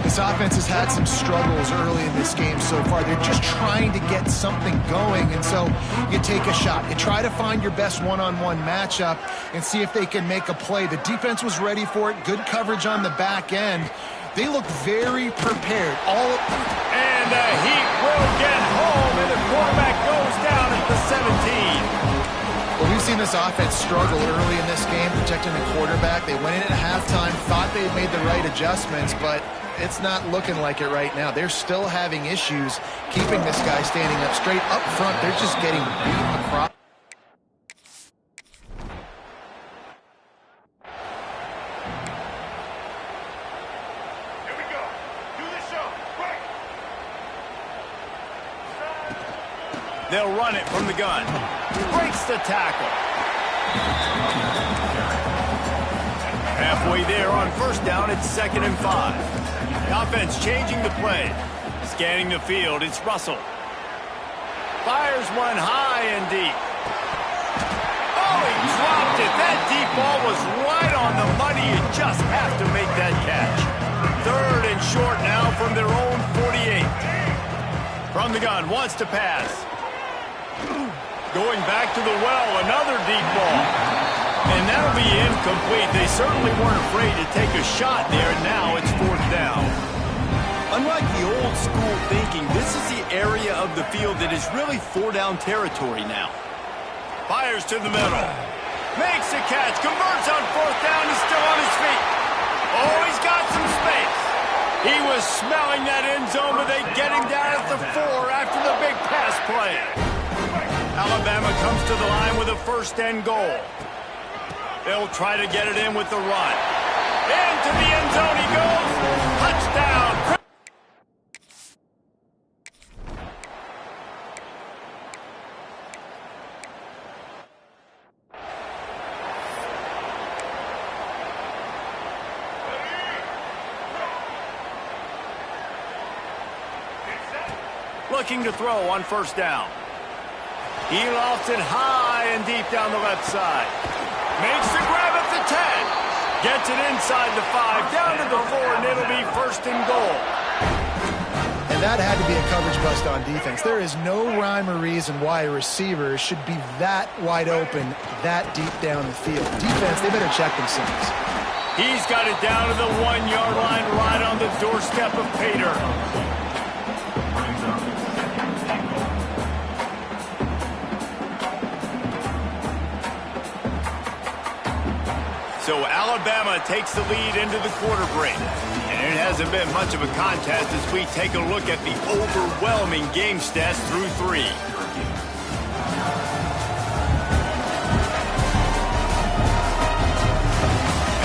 This offense has had some struggles early in this game so far. They're just trying to get something going, and so you take a shot. You try to find your best one-on-one matchup and see if they can make a play. The defense was ready for it. Good coverage on the back end. They look very prepared.
And the Heat will get home, and the quarterback goes down at the 17.
Well, we've seen this offense struggle early in this game, protecting the quarterback. They went in at halftime, thought they had made the right adjustments, but it's not looking like it right now. They're still having issues keeping this guy standing up straight. Up front, they're just getting beat across.
Here we go. Do the show. Quick.
They'll run it from the gun. Breaks the tackle. Halfway there on first down, it's 2nd and 5. The offense changing the play. Scanning the field, it's Russell. Fires one high and deep. Oh, he dropped it. That deep ball was right on the money. You just have to make that catch. 3rd and short now from their own 48. From the gun, wants to pass. Going back to the well, another deep ball. And that'll be incomplete. They certainly weren't afraid to take a shot there, and now it's 4th down. Unlike the old school thinking, this is the of the field that is really four-down territory now. Fires to the middle. Makes a catch. Converts on fourth down. He's still on his feet. Oh, he's got some space. He was smelling that end zone, but they get him down at the 4 after the big pass play. Alabama comes to the line with a first and goal. They'll try to get it in with the run. Into the end zone he goes. Touchdown. Looking to throw on first down. He lofts it high and deep down the left side. Makes the grab at the 10. Gets it inside the 5, down to the 4, and it'll be first and goal.
And that had to be a coverage bust on defense. There is no rhyme or reason why a receiver should be that wide open, that deep down the field. Defense, they better check themselves.
He's got it down to the 1-yard line, right on the doorstep of Pater. So Alabama takes the lead into the quarter break. And it hasn't been much of a contest as we take a look at the overwhelming game stats through 3.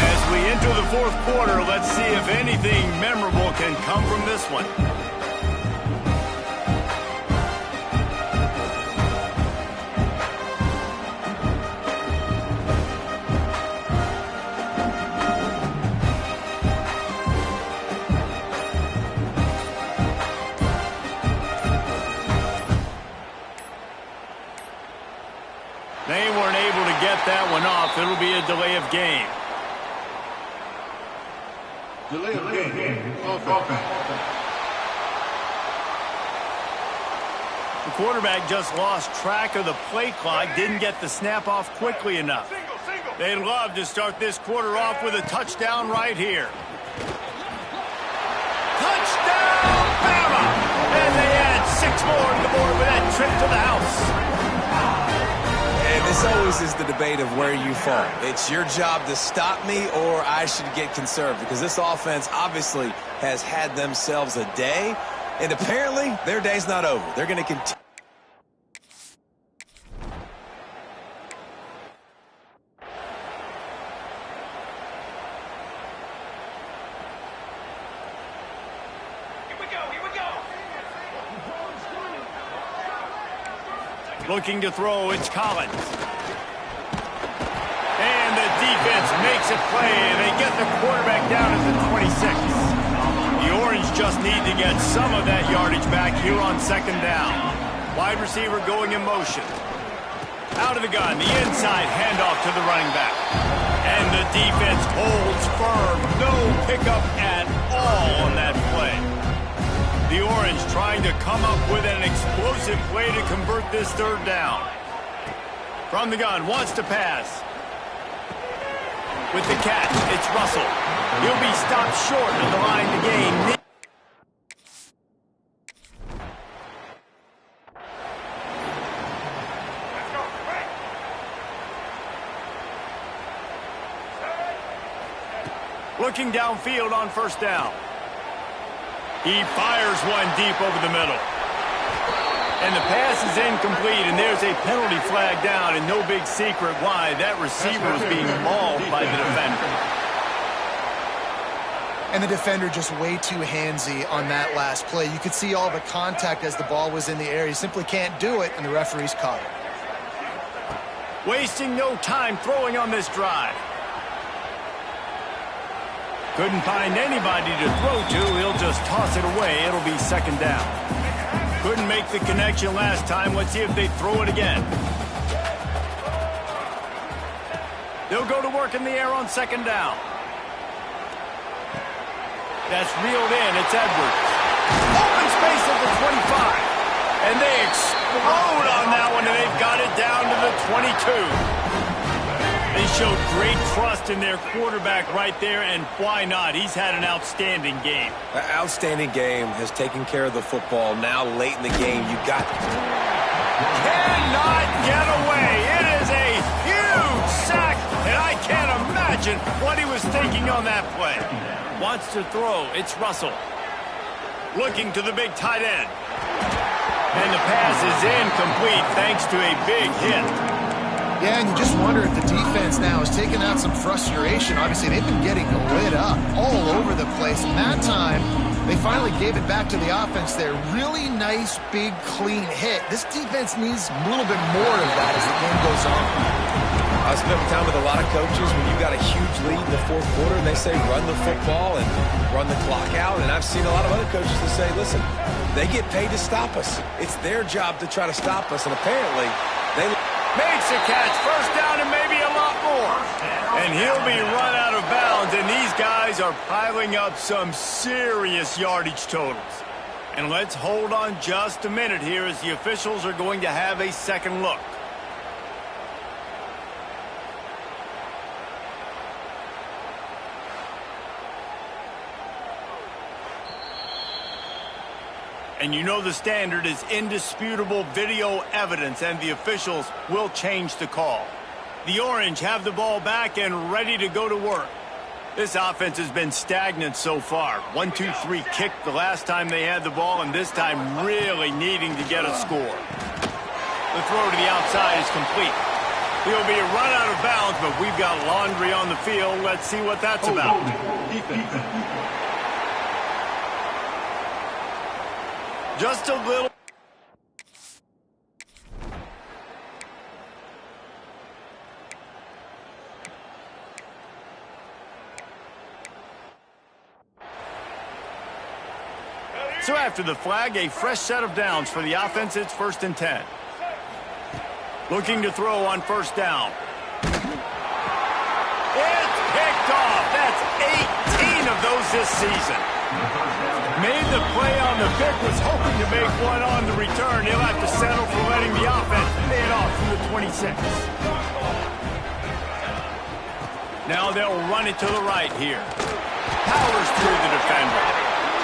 As we enter the fourth quarter, let's see if anything memorable can come from this one. They weren't able to get that one off. It'll be a delay of game.
Delay of game. Offense.
The quarterback just lost track of the play clock, didn't get the snap off quickly enough. They'd love to start this quarter off with a touchdown right here. Touchdown, Bama! And they add 6 more to the board with that trip to the house.
And this always is the debate of where you fall. It's your job to stop me or I should get conserved because this offense obviously has had themselves a day, and apparently their day's not over. They're going to continue.
Looking to throw, it's Collins. And the defense makes a play, and they get the quarterback down at the 26. The Orange just need to get some of that yardage back here on second down. Wide receiver going in motion. Out of the gun, the inside handoff to the running back. And the defense holds firm. No pickup at all on that play. The Orange trying to come up with an explosive play to convert this third down. From the gun, wants to pass. With the catch, it's Russell. He'll be stopped short of the line to gain. Looking downfield on first down. He fires one deep over the middle. And the pass is incomplete, and there's a penalty flag down, and no big secret why. That receiver is being mauled by the defender.
And the defender just way too handsy on that last play. You could see all the contact as the ball was in the air. He simply can't do it, and the referee's caught it.
Wasting no time throwing on this drive. Couldn't find anybody to throw to. He'll just toss it away. It'll be second down. Couldn't make the connection last time. Let's see if they throw it again. They'll go to work in the air on second down. That's reeled in. It's Edwards. Open space at the 25. And they explode on that one, and they've got it down to the 22. They showed great trust in their quarterback right there, and why not? He's had an outstanding game.
An outstanding game, has taken care of the football. Now late in the game, you got...
Cannot get away. It is a huge sack, and I can't imagine what he was thinking on that play. Wants to throw. It's Russell. Looking to the big tight end. And the pass is incomplete thanks to a big hit.
Yeah, and you just wonder if the defense now has taken out some frustration. Obviously, they've been getting lit up all over the place. And that time, they finally gave it back to the offense there. Really nice, big, clean hit. This defense needs a little bit more of that as the game goes on.
I spent time with a lot of coaches when you got a huge lead in the fourth quarter, and they say run the football and run the clock out. And I've seen a lot of other coaches that say, listen, they get paid to stop us. It's their job to try to stop us. And apparently, they...
Makes a catch, first down and maybe a lot more. And he'll be run out of bounds, and these guys are piling up some serious yardage totals. And let's hold on just a minute here as the officials are going to have a second look. And you know the standard is indisputable video evidence, and the officials will change the call. The Orange have the ball back and ready to go to work. This offense has been stagnant so far. 1-2-3 kick the last time they had the ball, and this time really needing to get a score. The throw to the outside is complete. He'll be run out of bounds, but we've got laundry on the field. Let's see what that's about. Just a little. So after the flag, a fresh set of downs for the offense. It's 1st and 10. Looking to throw on first down. It's picked off. That's 18 of those this season. Made the play on the pick, was hoping to make one on the return. He'll have to settle for letting the offense pay it off from the 26. Now they'll run it to the right here. Powers through the defender.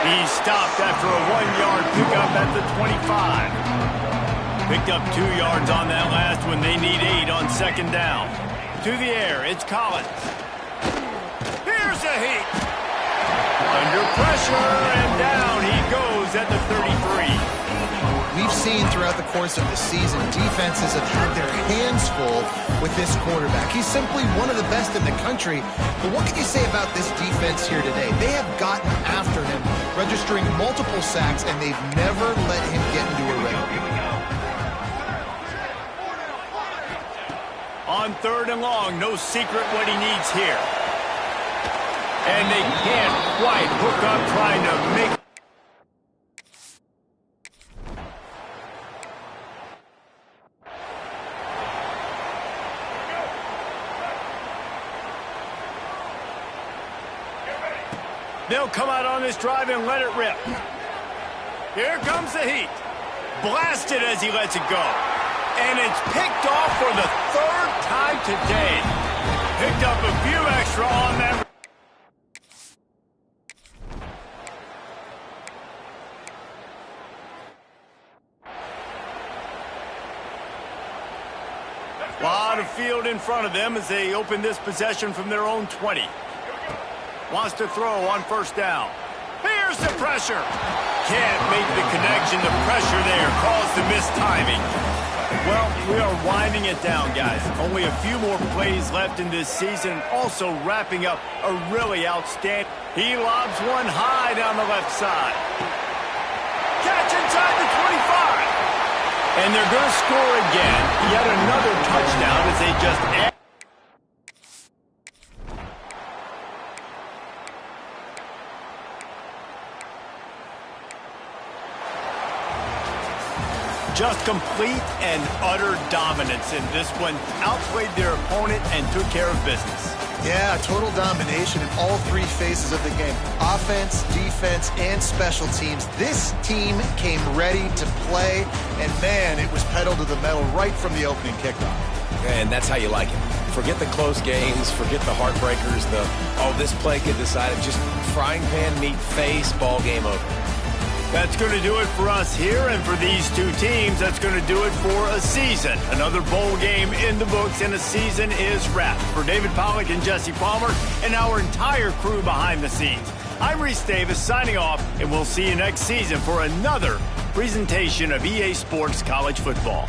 He's stopped after a 1-yard pickup at the 25. Picked up 2 yards on that last one. They need 8 on second down. To the air, it's Collins. Here's a heat. Under pressure, and down he goes at the 33.
We've seen throughout the course of the season, defenses have had their hands full with this quarterback. He's simply one of the best in the country. But what can you say about this defense here today? They have gotten after him, registering multiple sacks, and they've never let him get into a rhythm.
On 3rd and long, no secret what he needs here. And they can't quite hook up trying to make... They'll come out on this drive and let it rip. Here comes the heat. Blasted as he lets it go. And it's picked off for the 3rd time today. Picked up a few extra on that. A lot of field in front of them as they open this possession from their own 20. Wants to throw on first down. Here's the pressure. Can't make the connection. The pressure there caused the mistiming. Well, we are winding it down, guys. Only a few more plays left in this season. Also wrapping up a really outstanding. He lobs one high down the left side. Catch inside the 25. And they're going to score again. Yet another touchdown as they just add. Just complete and utter dominance in this one. Outplayed their opponent and took care of business.
Yeah, total domination in all 3 phases of the game. Offense, defense, and special teams. This team came ready to play, and man, it was pedal to the metal right from the opening kickoff.
And that's how you like it. Forget the close games, forget the heartbreakers, this play could decide it. Just frying pan meet face, ball game over.
That's going to do it for us here, and for these two teams, that's going to do it for a season. Another bowl game in the books, and a season is wrapped. For David Pollack and Jesse Palmer and our entire crew behind the scenes, I'm Reese Davis signing off, and we'll see you next season for another presentation of EA Sports College Football.